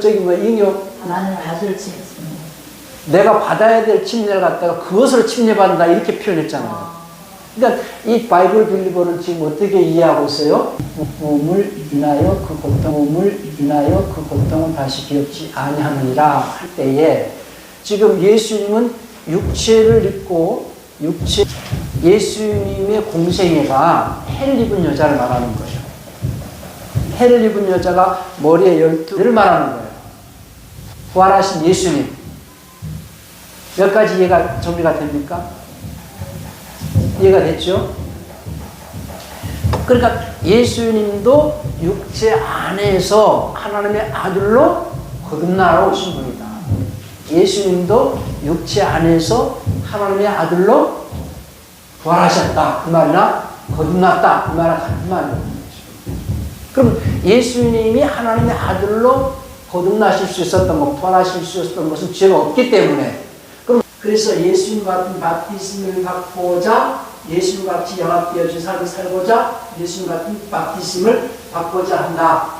저기 인용 나는 아들 집. 내가 받아야 될 침례를 갖다가 그것으로 침례받는다 이렇게 표현했잖아요. 그러니까 이 바이블 빌리버는 지금 어떻게 이해하고 있어요? 복음을 인하여 그 고통을 다시 기억지 아니하느니라 할 때에 지금 예수님은 육체를 입고 예수님의 공생애가 해를 입은 여자를 말하는 거예요. 해를 입은 여자가 머리에 12를 말하는 거예요. 부활하신 예수님. 몇 가지 이해가 정리가 됩니까? 이해가 됐죠? 그러니까 예수님도 육체 안에서 하나님의 아들로 거듭나러 오신 분이다. 예수님도 육체 안에서 하나님의 아들로 부활하셨다. 그 말이나 거듭났다. 그 말이나 같은 말이에요. 그럼 예수님이 하나님의 아들로 거듭나실 수 있었던 것, 부활하실 수 있었던 것은 죄가 없기 때문에 그래서 예수님 같은 바티즘을 받고자 예수님 같이 영합되어진 삶을 살고자 예수님 같은 바티즘을 받고자 한다.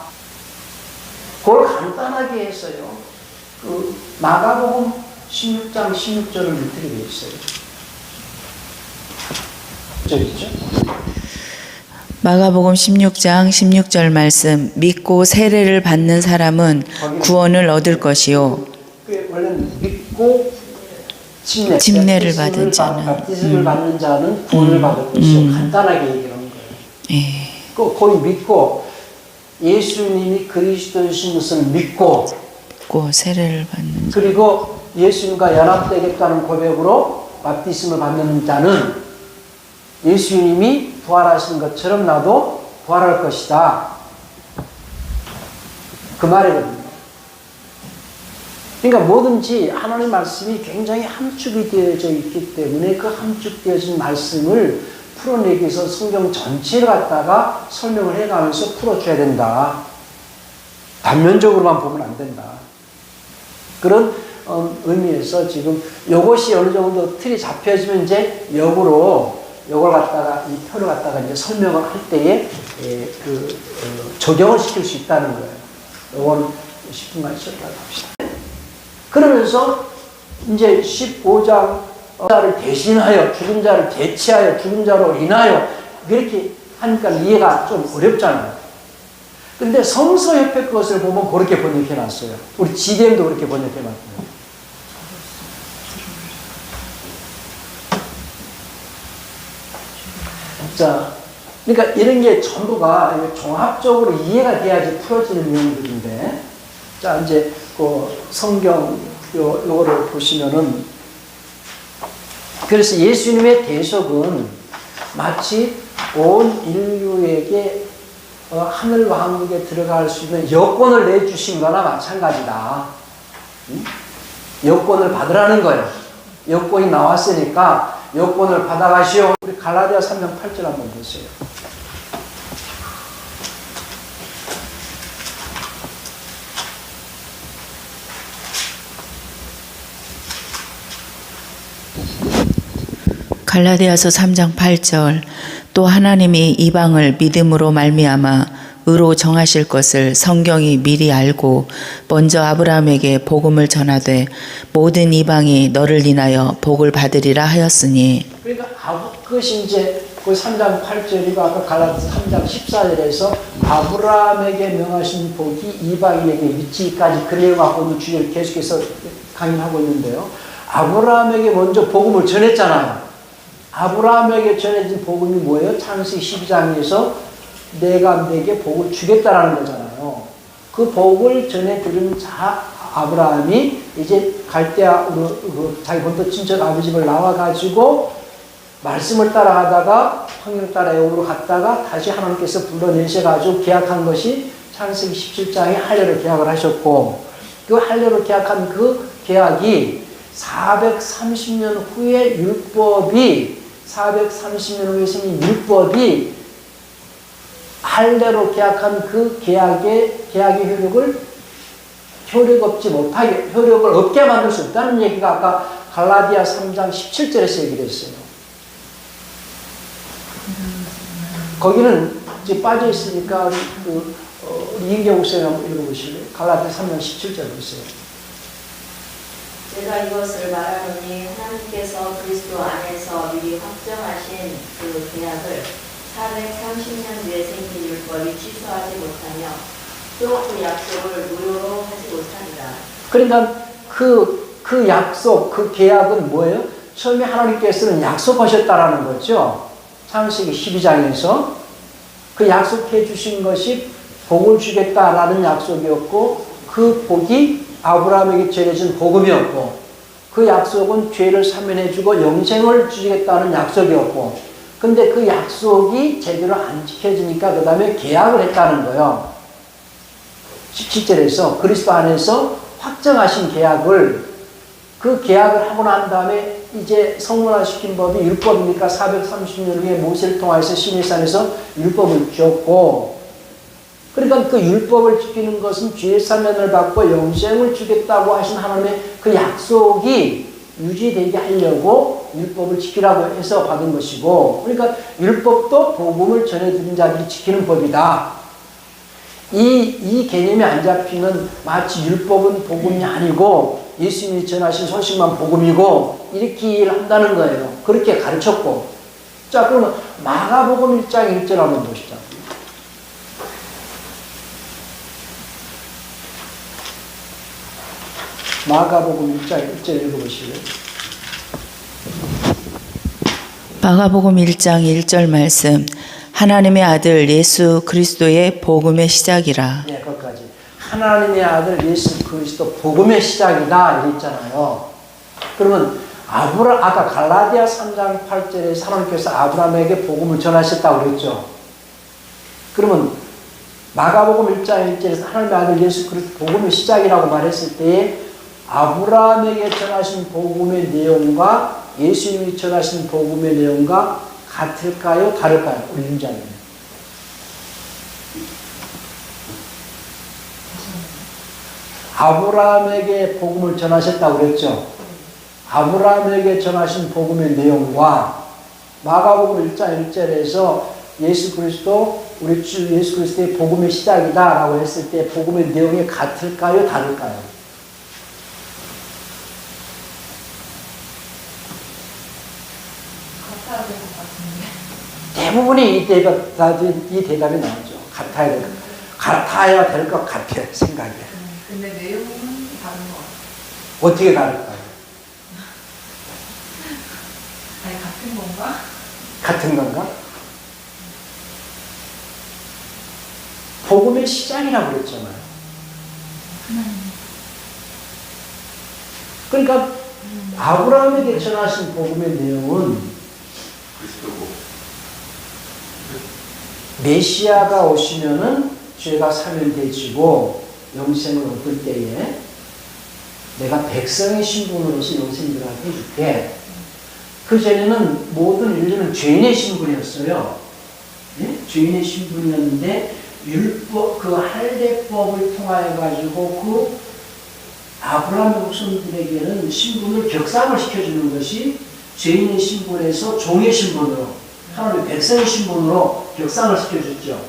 그걸 간단하게 했어요. 마가복음 16장 16절을 밑에 되어 있어요. 저기죠. 마가복음 16장 16절 말씀. 믿고 세례를 받는 사람은 구원을 얻을 것이요. 원래는 믿고 침례를 받은 자는 바티즘을 받는 자는 구원을 받을 것이요. 간단하게 얘기하는 거예요. 예. 거의 믿고 예수님이 그리스도이신 것을 믿고 세례를 받는 자. 그리고 예수님과 연합되겠다는 고백으로 바티즘을 받는 자는 예수님이 부활하신 것처럼 나도 부활할 것이다. 그 말이거든요. 그러니까 뭐든지 하나님의 말씀이 굉장히 함축이 되어져 있기 때문에 그 함축되어진 말씀을 풀어내기 위해서 성경 전체를 갖다가 설명을 해가면서 풀어줘야 된다. 단면적으로만 보면 안 된다. 그런 의미에서 지금 이것이 어느 정도 틀이 잡혀지면 이제 역으로 이걸 갖다가 이 표를 갖다가 이제 설명을 할 때에 적용을 시킬 수 있다는 거예요. 이건 10분간 쉬었다 합시다. 그러면서 이제 15장 자를 대신하여 죽은 자를 대체하여 죽은 자로 인하여 이렇게 하니까 이해가 좀 어렵잖아요. 근데 성서협회 것을 보면 그렇게 번역해 놨어요. 우리 GDM도 그렇게 번역해 놨고요. 자, 그러니까 이런 게 전부가 종합적으로 이해가 돼야지 풀어지는 내용들인데, 자, 이제 그 성경 요거를 보시면은, 그래서 예수님의 대속은 마치 온 인류에게 하늘 왕국에 들어갈 수 있는 여권을 내주신 거나 마찬가지다. 여권을 받으라는 거예요. 여권이 나왔으니까 여권을 받아가시오. 우리 갈라디아 3장 8절 한번 보세요. 갈라디아서 3장 8절 또 하나님이 이방을 믿음으로 말미암아 의로 정하실 것을 성경이 미리 알고 먼저 아브라함에게 복음을 전하되 모든 이방이 너를 인하여 복을 받으리라 하였으니. 그러니까 그것이 이제 그 3장 8절이고 아까 갈라디아서 3장 14절에서 아브라함에게 명하신 복이 이방인에게 미치기까지 그 내용 갖고 주제를 계속해서 강의하고 있는데요. 아브라함에게 먼저 복음을 전했잖아요. 아브라함에게 전해진 복음이 뭐예요? 창세기 12장에서 내가 내게 복을 주겠다라는 거잖아요. 그 복을 전해 들은 자 아브라함이 이제 갈대아로 자기 본토 친척 아버지 집을 나와가지고 말씀을 따라가다가 환경을 따라 애굽으로 갔다가 다시 하나님께서 불러내셔가지고 계약한 것이 창세기 17장에 할례로 계약을 하셨고, 그 할례로 계약한 그 계약이 430년 후에 율법이 430년 후에 생긴 율법이 할례로 계약한 그 계약의 효력을 없게 만들 수 없다는 얘기가 아까 갈라디아 3장 17절에서 얘기를 했어요. 거기는 이제 빠져 있으니까 우리 이인경 목사님 한번 읽어보실래요? 갈라디아 3장 17절 보세요. 제가 이것을 말하노니 하나님께서 그리스도 안에서 미리 확정하신 그 계약을 430년 뒤에 생긴 율법이 취소하지 못하며 또 그 약속을 무효로 하지 못합니다. 그러니까 그 약속, 그 계약은 뭐예요? 처음에 하나님께서는 약속하셨다라는 거죠. 창세기 12장에서 그 약속해 주신 것이 복을 주겠다라는 약속이었고, 그 복이 아브라함에게 전해진 복음이었고, 그 약속은 죄를 사면해 주고 영생을 주겠다는 약속이었고, 근데 그 약속이 제대로 안 지켜지니까 그 다음에 계약을 했다는 거예요. 17절에서 그리스도 안에서 확정하신 계약을, 그 계약을 하고 난 다음에 이제 성문화시킨 법이 율법이니까 430년 후에 모세를 통해서 시내산에서 율법을 주었고, 그러니까 그 율법을 지키는 것은 죄 사면을 받고 영생을 주겠다고 하신 하나님의 그 약속이 유지되게 하려고 율법을 지키라고 해서 받은 것이고, 그러니까 율법도 복음을 전해드린 자들이 지키는 법이다. 이 개념이 안 잡히면 마치 율법은 복음이 아니고 예수님이 전하신 소식만 복음이고 이렇게 이해를 한다는 거예요. 그렇게 가르쳤고. 자, 그러면 마가복음 1장 1절 한번 보시죠. 마가복음 1장 1절 읽어보실래요? 마가복음 1장 1절 말씀. 하나님의 아들 예수 그리스도의 복음의 시작이라. 네, 거기까지. 하나님의 아들 예수 그리스도 복음의 시작이다 이랬잖아요. 그러면 아까 갈라디아 3장 8절에 하나님께서 아브라함에게 복음을 전하셨다고 그랬죠. 그러면 마가복음 1장 1절에서 하나님의 아들 예수 그리스도 복음의 시작이라고 말했을 때에 아브라함에게 전하신 복음의 내용과 예수님이 전하신 복음의 내용과 같을까요? 다를까요? 우리 윤장님. 아브라함에게 복음을 전하셨다고 그랬죠. 아브라함에게 전하신 복음의 내용과 마가복음 1장 1절에서 예수 그리스도 우리 주 예수 그리스도의 복음의 시작이다라고 했을 때 복음의 내용이 같을까요? 다를까요? 같아야 될 것 같은데. 대부분이 이 대답이 나오죠. 같아야 될 것 같아요. 생각에. 근데 내용은 다른 것 같아요. 어떻게 다를까요? 아니, 같은 건가? 같은 건가? 복음의 시작이라고 그랬잖아요. 그러니까 아브라함에게 전하신 복음의 내용은 그리스도고. 메시아가 오시면은 죄가 사면되지고 영생을 얻을 때에 내가 백성의 신분으로서 영생을 들어가게 해줄게. 그 전에는 모든 인류는 죄인의 신분이었어요. 네? 죄인의 신분이었는데 율법, 그 할례법을 통하여 가지고 그 아브라함의 후손들에게는 신분을 격상을 시켜주는 것이 죄인의 신분에서 종의 신분으로 하나님의 백성의 신분으로 격상을 시켜줬죠.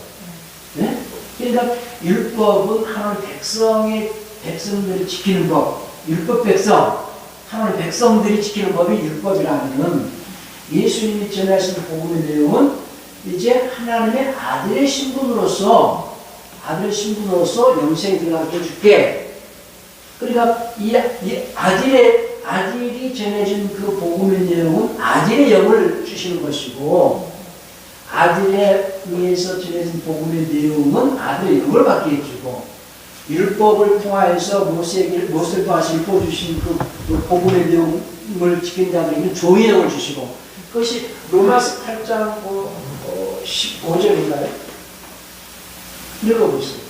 네? 그러니까 율법은 하나님의 백성들이 지키는 법, 율법 백성, 하나님의 백성들이 지키는 법이 율법이라면 예수님이 전하신 복음의 내용은 이제 하나님의 아들의 신분으로서 영생에 들어가게 해줄게. 그러니까 이 아들이 전해진 그 복음의 내용은 아들의 영을 주시는 것이고 아들에 의해서 전해진 복음의 내용은 아들의 영을 받게 해주고 율법을 통하여서 모세를 통해서 율법 주신 그 복음의 내용을 지킨 자들에게는 종의 영을 주시고 그것이 로마서 8장 15절인가요? 읽어보세요.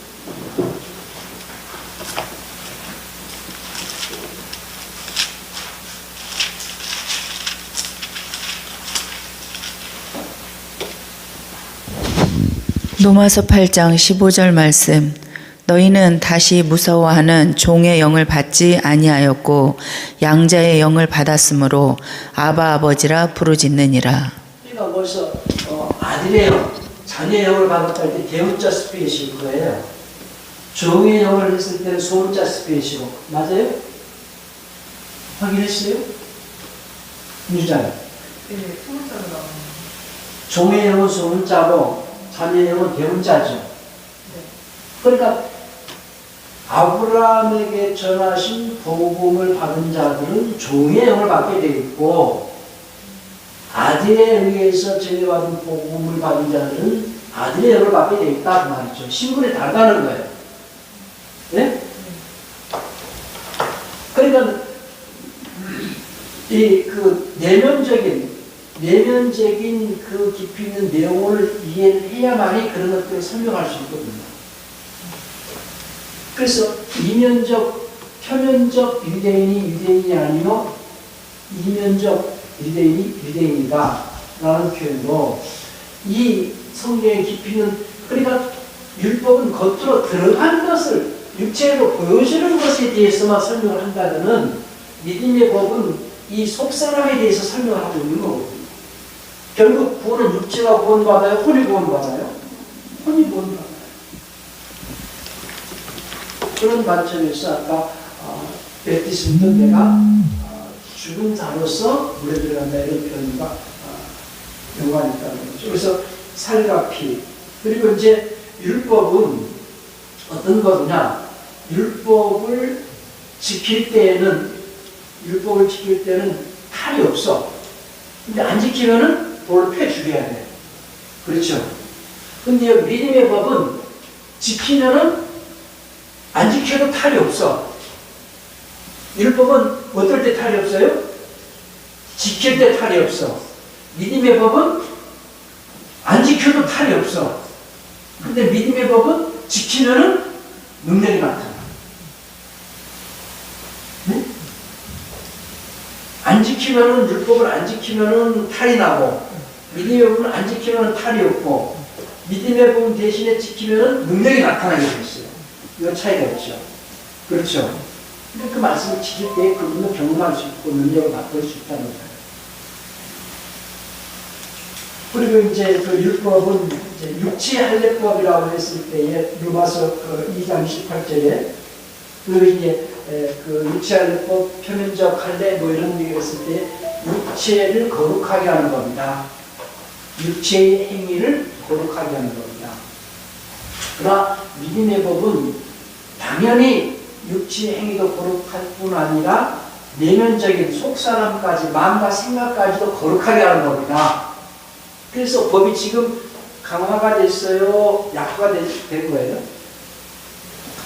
로마서 8장 15절 말씀. 너희는 다시 무서워하는 종의 영을 받지 아니하였고 양자의 영을 받았으므로 아바 아버지라 부르짖느니라. 그러니까 벌써 아들의 영, 자녀의 영을 받았다 할 때 대문자 스피릿일 거예요. 종의 영을 했을 때는 소문자 스피릿이고 맞아요? 확인했어요? 유장. 네, 소문자로 나오는. 종의 영은 소문자고 자녀의 영은 대문자죠. 네. 그러니까 아브라함에게 전하신 복음을 받은 자들은 종의 영을 받게 되어 있고 아들에 의해서 전해받은 복음을 받은 자들은 아들의 영을 받게 되어 있다 그 말이죠. 신분이 다르다는 거예요. 네? 그러니까 이 그 내면적인 그 깊이 있는 내용을 이해를 해야만이 그런 것들을 설명할 수 있거든요. 그래서 표면적 유대인이 유대인이 아니요 이면적 유대인이 유대인이다 라는 표현도 이 성경의 깊이는 그러니까 율법은 겉으로 들어간 것을 육체로 보여주는 것에 대해서만 설명을 한다면은 믿음의 법은 이 속사람에 대해서 설명을 하고 있는 거거든요. 결국 구원은 육체가 구원받아요? 혼이 구원받아요? 혼이 구원받아요. 그런 관점에서 아까 베티스부터 내가 죽은 자로서 물에 들어간다 이런 표현과 연관이 있다는 거죠. 그래서 살과 피 그리고 이제 율법은 어떤 거냐 율법을 지킬 때에는 탈이 없어. 근데 안 지키면은 돌을 패 죽여야 돼. 그렇죠? 근데 믿음의 법은 지키면은 안 지켜도 탈이 없어. 율법은 어떨 때 탈이 없어요? 지킬 때 탈이 없어. 믿음의 법은 안 지켜도 탈이 없어. 근데 믿음의 법은 지키면은 능력이 나타나. 네? 안 지키면은, 율법을 안 지키면은 탈이 나고, 믿음의 법은 안 지키면은 탈이 없고, 믿음의 법 대신에 지키면은 능력이 나타나게 돼 있어요. 이거 차이가 있죠. 그렇죠. 근데 그 말씀을 지킬 때 그분도 경험할 수 있고 능력을 바꿀 수 있다는 거예요. 그리고 이제 그 율법은 이제 육체할례법이라고 했을 때에 로마서 그 2장 28절에 그리고 이제 그 육체할례법 표면적 할례 뭐 이런 얘기를 했을 때 육체를 거룩하게 하는 겁니다. 육체의 행위를 거룩하게 하는 겁니다. 그러나 믿음의 법은 당연히 육체의 행위도 거룩할 뿐 아니라 내면적인 속사람까지 마음과 생각까지도 거룩하게 하는 겁니다. 그래서 법이 지금 강화가 됐어요? 약화가 된 거예요?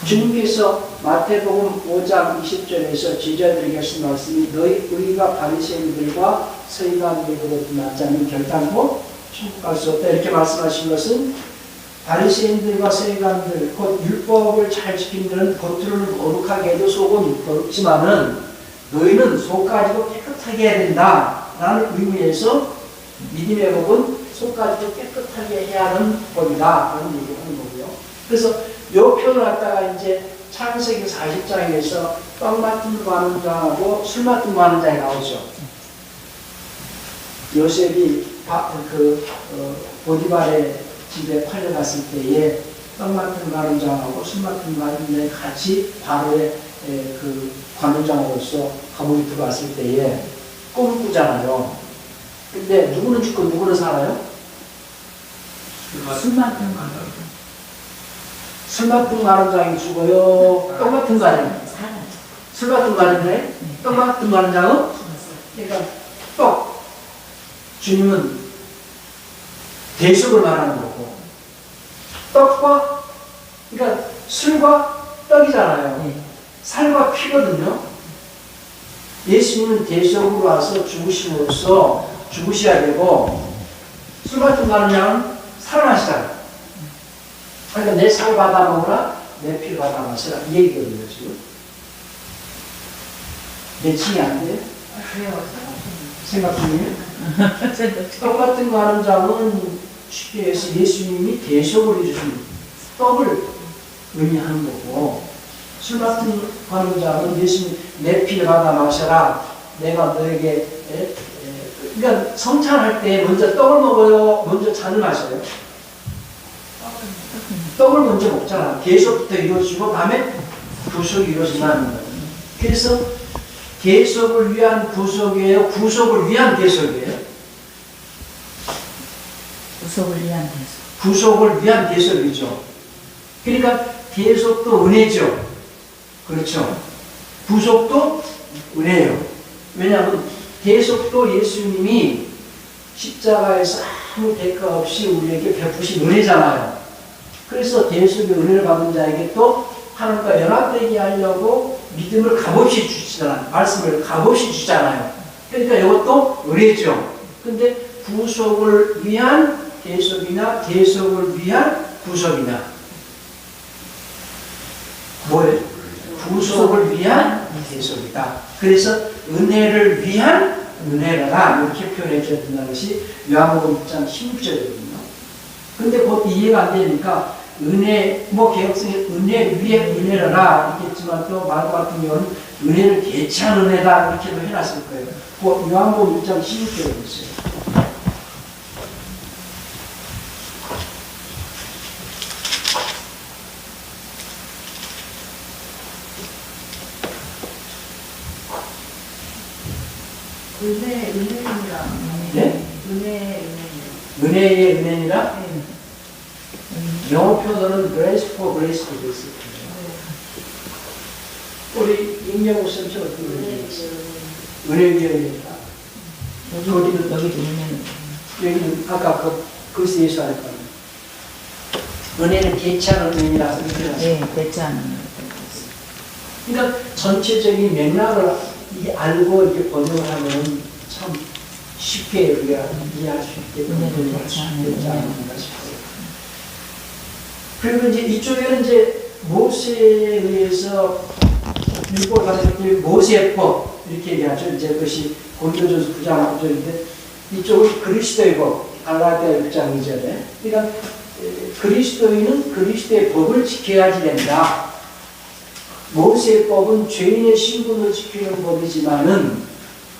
주님께서 마태복음 5장 20절에서 제자들에게 하신 말씀이 너희 의가 바리새인들과 서기관들보다 낫지 않으면 결단코 천국 갈 수 없다 이렇게 말씀하신 것은 바리새인들과 서기관들 곧 율법을 잘 지키는 들은 겉으로는 거룩하게 해도 속은 거룩지만은 너희는 속까지도 깨끗하게 해야 된다라는 의미에서 믿음의 법은 속까지도 깨끗하게 해야 하는 법이다 라는 얘기를 하는 거고요. 그래서 이 표현을 갖다가 이제 창세기 40장에서 떡 맡은 거 하는 자하고 술 맡은 거 하는 자에 나오죠. 요셉이 보디발의 집에 팔려갔을 때에 떡 맡은 거 하는 자하고 술 맡은 거 하는 자에 같이 바로의 그 관원장으로서 감옥에 들어갔을 때에 꿈을 꾸잖아요. 근데 누구는 죽고 누구는 살아요? 술 맡은 거. 술 맡은 가는장이 죽어요? 떡 맡은 가는? 술 맡은 가는데? 떡 맡은 가는장은? 그러니까 떡. 주님은 대속을 말하는 거고 떡과 그러니까 술과 떡이잖아요. 살과 피거든요. 예수님은 대속으로 와서 죽으심으로써 죽으셔야 되고 술 맡은 가는장은 살아나시잖아요. 그러니까 내 살 받아 먹으라, 내 피 받아 마시라 이 얘기거든요 지금. 매칭이 안 돼요? 그래요. 생각 중이에요? 떡 같은 거 하는 장은 쉽게 해서 예수님이 대속을 해주신 떡을 의미하는 거고 술 같은 거 하는 장은 예수님 내 피를 받아 마셔라 내가 너에게 그러니까 성찬할 때 먼저 떡을 먹어요? 먼저 잔을 마셔요? 떡을 먼저 먹잖아. 계속부터 이루어지고 다음에 구속이 이루어진다는 거예요. 그래서 계속을 위한 구속이에요? 구속을 위한 계속이에요? 구속을 위한 대속. 구속을 위한 계속이죠. 그러니까 계속도 은혜죠. 그렇죠. 구속도 은혜예요. 왜냐하면 계속도 예수님이 십자가에서 아무 대가 없이 우리에게 베푸신 은혜잖아요. 그래서 대속의 은혜를 받은 자에게 또 하나님과 연합되게 하려고 믿음을 값없이 주시잖아요. 말씀을 값없이 주잖아요. 그러니까 이것도 은혜죠. 근데 구속을 위한 대속이나 대속을 위한 구속이나 뭐예요? 구속을 위한 대속이다. 그래서 은혜를 위한 은혜라 이렇게 표현해 줘야 된다는 것이 요한복음 6장 16절이거든요. 근데 곧 이해가 안 되니까 은혜, 뭐 개혁성이 은혜 위에 은혜라 있겠지만 또 말과 같은 경우는 은혜를 대체한 은혜다 이렇게도 해놨을 거예요. 그 요한복음 1장 16절에 있어요. 은혜니라. 네? 은혜니라. 은혜의 은혜니라? 네. 영어 표현은 grace for grace도 있어요. 우리 임영우 선생 어떻게 얘기했어요? 은혜 위에 은혜다. 여기도 은혜는 여기는 아까 그리스도 예수 할 거예요. 은혜는 대체하는 은혜라 이렇게 네, 대체하는 그러니까 전체적인 맥락을 알고 이렇게 번역을 하면 참 참 쉽게 우리가 이해할 수 있게 은혜를 할수 있겠지 네. 않을까 싶어요. 그리고 이제 이쪽에는 이제 모세에 의해서 율법을 가진 게 모세법 이렇게 얘기하죠. 이제 그것이 고린도전서 9장 9절인데 이쪽은 그리스도의 법 갈라디아 6장 2절에 그러니까 그리스도인은 그리스도의 법을 지켜야지 된다. 모세의 법은 죄인의 신분을 지키는 법이지만은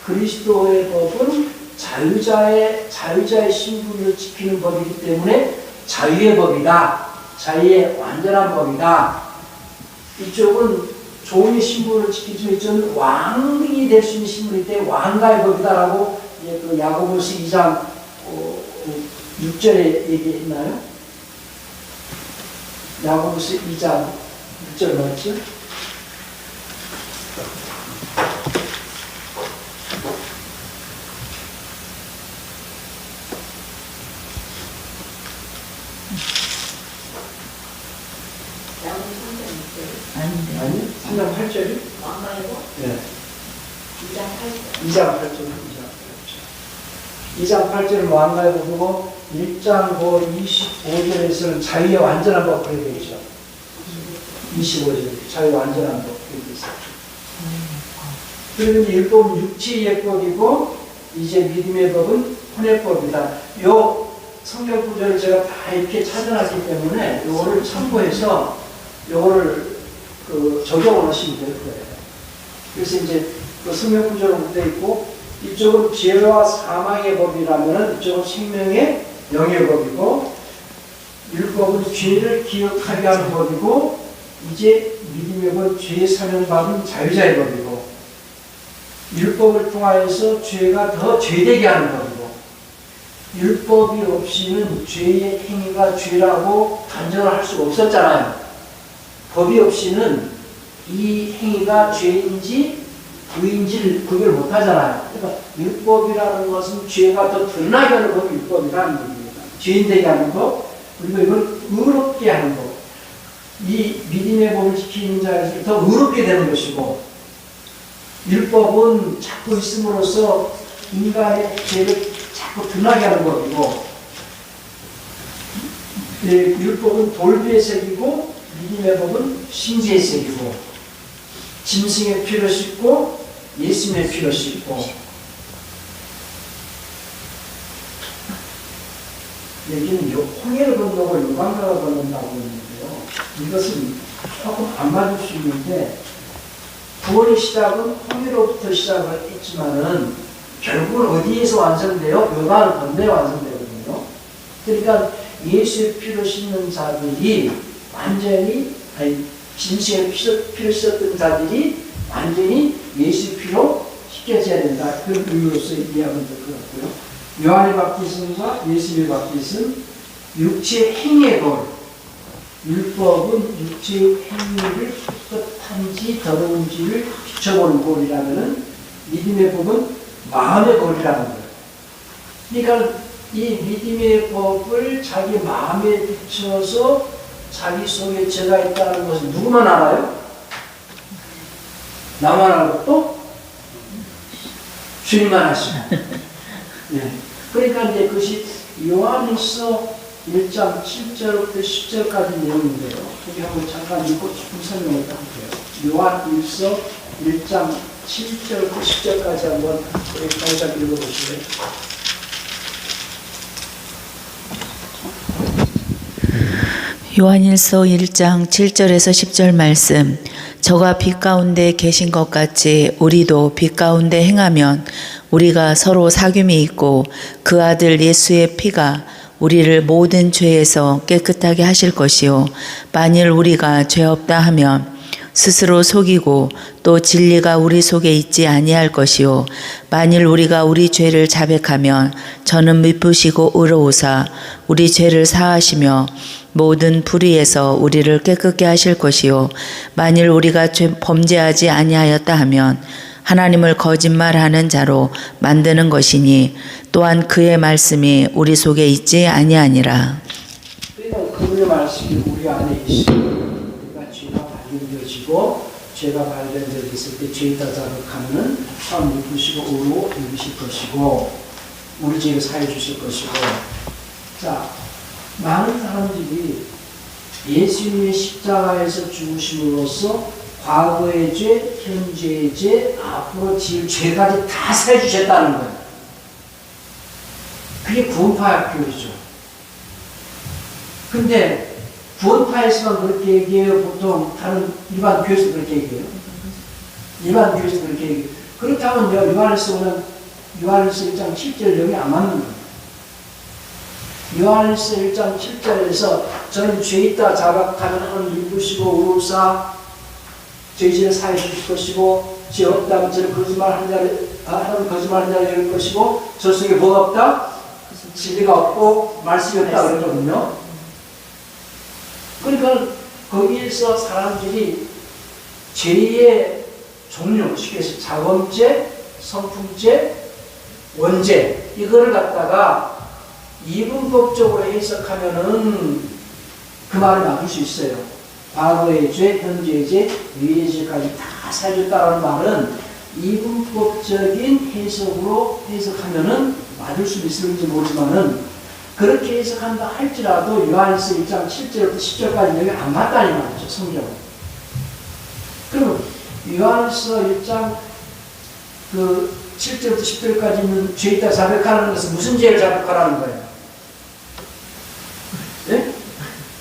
그리스도의 법은 자유자의 신분을 지키는 법이기 때문에 자유의 법이다. 자유의 완전한 법이다. 이쪽은 종의 신분을 지키지만 이쪽은 왕이 될 수 있는 신분일 때 왕가의 법이다라고 그 야고보서 2장 6절에 얘기했나요? 야고보서 2장 6절 맞죠? 아닌데. 아니, 3장 8절이? 왕가이고 네. 2장 8절. 2장 8절. 2장 8절은 왕가의 법이고 1장 25절에서는 자유의 완전한 법 그렇게 되어 있죠. 25절 자유 완전한 법 그렇게 되어 있어요. 그리고 이제 율법은 육체의 예법이고 이제 믿음의 법은 혼의법이다. 요 성경 구절을 제가 다 이렇게 찾아놨기 때문에 요거를 참고해서 요거를 적용을 하시면 될 거예요. 그래서 이제 그 성경 구절은 되어 있고 이쪽은 죄와 사망의 법이라면 이쪽은 생명의 영의 법이고 율법은 죄를 기억하게 하는 법이고 이제 믿음의 법은 죄 사명받은 자유자의 법이고 율법을 통하여서 죄가 더 죄되게 하는 법이고 율법이 없이는 죄의 행위가 죄라고 단정을 할 수가 없었잖아요. 법이 없이는 이 행위가 죄인지 의인지를 구별 못하잖아요. 그러니까 율법이라는 것은 죄가 더 드러나게 하는 법이 율법이라는 겁니다. 죄인 되게 하는 법, 그리고 이걸 의롭게 하는 법. 이 믿음의 법을 지키는 자에서 더 의롭게 되는 것이고 율법은 자꾸 있음으로써 인간의 죄를 자꾸 드러나게 하는 법이고 율법은 돌비의 색이고 믿음의 법은 신지의 색이고 짐승의 피를 씻고 예수님의 피를 씻고 여기는 홍해를 건너고 요단강을 건넌다고 했는데요. 이것은 조금 안 맞을 수 있는데 구원의 시작은 홍해로부터 시작을 했지만은 결국은 어디에서 완성돼요? 요단을 건너야 완성되거든요. 그러니까 예수의 피를 씻는 자들이 완전히 짐승의 피를 씻었던 자들이 완전히 예수의 피로 씻겨져야 된다. 그런 의미로서 이해하면 될 것 같고요. 요한의 바티즘과 예수의 바티즘, 육체의 행위의 법. 율법은 육체의 행위를 깨끗한지 더러운지를 비춰보는 법이라면 믿음의 법은 마음의 법이라는 거예요. 그러니까 이 믿음의 법을 자기 마음에 비춰서 자기 속에 죄가 있다는 것은 누구만 알아요? 나만 알고 또? 주님만 아시고. 네. 그러니까 이제 그것이 요한일서 1장 7절부터 10절까지 내용인데요. 여기 한번 잠깐 읽고 조금 설명을 할게요. 요한일서 1장 7절부터 10절까지 한번 강의자 읽어보시고요. 요한일서 1장 7절에서 10절 말씀. 저가 빛 가운데 계신 것 같이 우리도 빛 가운데 행하면 우리가 서로 사귐이 있고 그 아들 예수의 피가 우리를 모든 죄에서 깨끗하게 하실 것이요 만일 우리가 죄 없다 하면 스스로 속이고 또 진리가 우리 속에 있지 아니할 것이요 만일 우리가 우리 죄를 자백하면 저는 미쁘시고 의로우사 우리 죄를 사하시며 모든 불의에서 우리를 깨끗게 하실 것이요 만일 우리가 범죄하지 아니하였다 하면 하나님을 거짓말하는 자로 만드는 것이니 또한 그의 말씀이 우리 속에 있지 아니하니라. 그러니까 그분의 말씀이 우리 안에 있으면 우리가 죄가 발견되어지고 죄가 발견됐을 때 죄있다 자백하면은 처음 입으시고 오로 입으실 것이고 우리 죄를 사해 주실 것이고. 자, 많은 사람들이 예수님의 십자가에서 죽으심으로써 과거의 죄, 현재의 죄, 앞으로 지을 죄까지 다 사해 주셨다는 거예요. 그게 구원파 교리죠. 근데 구원파에서만 그렇게 얘기해요? 보통 다른 일반 교회에서 그렇게 얘기해요? 일반 교회에서 그렇게 얘기해요. 그렇다면 요한일서는 요한일서 1장 7절 여기 안 맞는 거예요. 요한일서 1장 7절에서 저는 죄 있다 자박하면 하는 일부시고 우루사 저희 죄를 사해 주실 것이고 죄 없다면 저는 거짓말하는 자를 이룰 것이고 저 속에 뭐가 없다? 진리가 없고 말씀이 없다 그랬거든요. 그러니까 거기에서 사람들이 죄의 종류, 쉽게 해서 자범죄, 성품죄, 원죄 이거를 갖다가 이분법적으로 해석하면은 그 말을 나눌 수 있어요. 과거의 죄, 현재의 죄, 미래의 죄까지 다 살렸다라는 말은 이분법적인 해석으로 해석하면은 맞을 수 있을지 모르지만은 그렇게 해석한다 할지라도 요한일서 1장 7절부터 10절까지 여기 안 맞다니 말이죠, 성경은. 그럼 요한일서 1장 7절부터 10절까지 있는 죄 있다 자백하라는 것은 무슨 죄를 자백하라는 거예요? 네?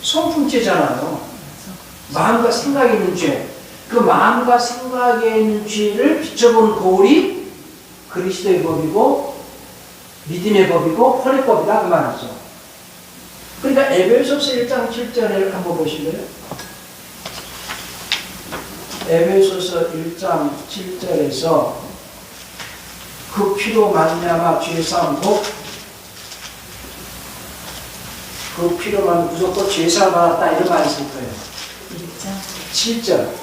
성품죄잖아요. 마음과 생각에 있는 죄. 그 마음과 생각에 있는 죄를 비춰보는 거울이 그리스도의 법이고 믿음의 법이고 혼의법이다 그 말이죠. 그러니까 에베소서 1장 7절을 한번 보실래요? 에베소서 1장 7절에서 그 피로 말미암아 죄사함도 그 피로만 무조건 죄사함 받았다 이런 말이 있을 거예요. 7절.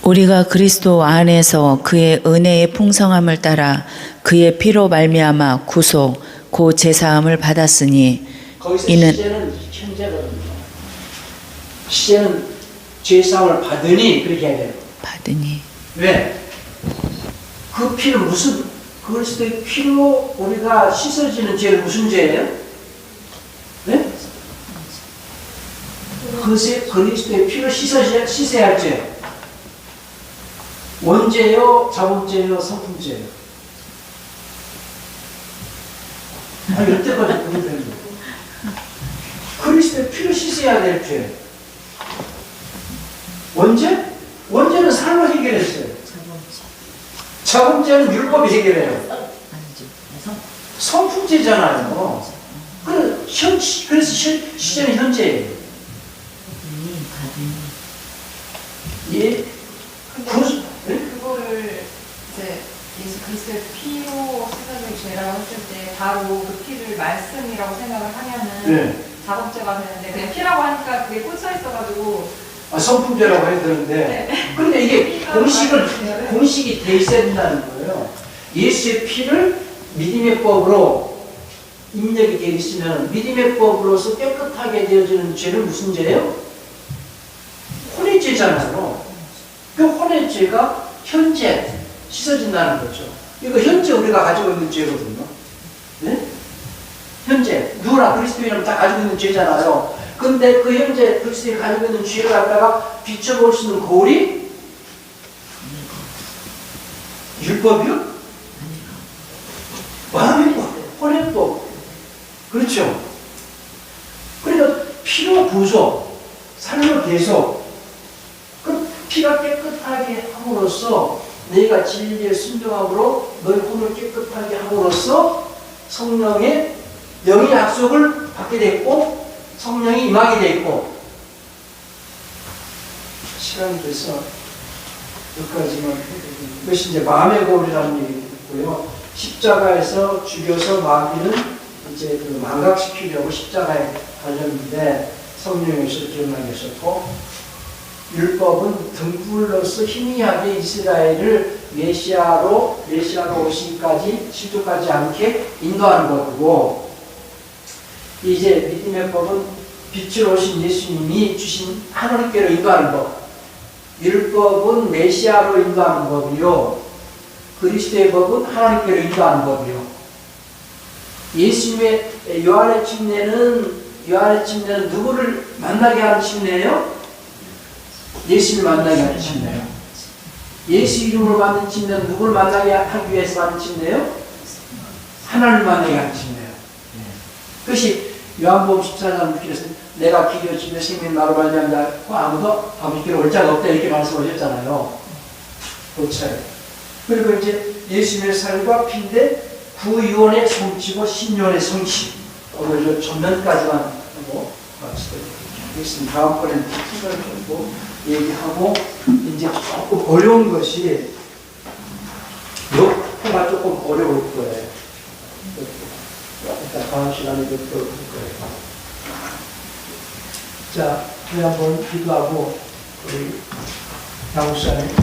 우리가 그리스도 안에서 그의 은혜의 풍성함을 따라 그의 피로 말미암아 구속 곧 제사함을 받았으니 거기서 이는 시제는 현재거든요. 시제는 죄사함을 받으니 그렇게 해야 돼요. 받으니 왜? 그 피는 무슨 그리스도의 피로 우리가 씻어지는 죄는 무슨 죄예요? 네? 그리스도의 피로 씻어야 할 죄. 원죄요, 자본죄요, 성품죄요. 여태까지 보면 됩니다. 그리스도의 피로 씻어야 될 죄. 원죄? 원죄는 삶을 해결했어요. 자본죄는 율법이 해결해요. 성품죄잖아요. 그래서 시제는 현재예요. 예. 그거를 이제 예수 그리스도의 피로 씻어진 죄라고 했을 때 바로 그 피를 말씀이라고 생각을 하면은 네. 자범죄가 되는데 그냥 피라고 하니까 그게 꽂혀 있어가지고 성품죄라고 해야 되는데 네. 그런데 이게 공식이 돼 있어야 된다는 거예요. 예수의 피를 믿음의 법으로 입력이 되어 있으면 믿음의 법으로서 깨끗하게 되어지는 죄는 무슨 죄예요? 혼외죄잖아요. 그 혼외죄가 현재 씻어진다는 거죠. 이거 현재 우리가 가지고 있는 죄거든요. 네? 현재 누구나 그리스도인은 다 가지고 있는 죄잖아요. 근데 그 현재 그리스도인이 가지고 있는 죄를 갖다가 비춰볼 수 있는 거울이 율법이요? 마음의 법, 혼외법. 그렇죠. 그러니까 피로 부서 삶을 계속 그 피가 깨끗하게 함으로써 너희가 진리에 순종함으로 너희 혼을 깨끗하게 함으로써 성령의 영의 약속을 받게 됐고 성령이 임하게 됐고 시간이 돼서 여기까지만 이것이 이제 마음의 거울이라는 얘기고요. 십자가에서 죽여서 마귀는 이제 그 망각시키려고 십자가에 달렸는데 성령에서 기억나게 하셨고 율법은 등불로서 희미하게 이스라엘을 메시아로 오시기까지 실족하지 않게 인도하는 것이고 이제 믿음의 법은 빛으로 오신 예수님이 주신 하늘께로 인도하는 법. 율법은 메시아로 인도하는 법이요. 그리스도의 법은 하나님께로 인도하는 법이요. 예수님의 요한의 침례는 누구를 만나게 하는 침례예요? 예수님을 만나게 하는 침례예요. 예수 이름으로 받는 침례는 누구를 만나게 하기 위해서 받는 침례예요? 하나님을 만나게 하는 침례예요. 그것이 요한복음 14장 6절에서 내가 길이요 진리요 생명이 나로 말미암고 아무도 아버지께로 올 자가 없다 이렇게 말씀하셨잖아요. 그렇죠. 그리고 이제 예수님의 살과 피인데 구유언의 성취고 신유언의 성취. 오늘 전면까지만 하고 말씀드리겠습니다. 다음번에는 특징을 좀 얘기하고 이제 조금 어려운 것이 역포가 조금 어려울 거예요. 일단 다음 시간에 좀 배울 거예요. 자, 우리 한번 기도하고 우리 양육사님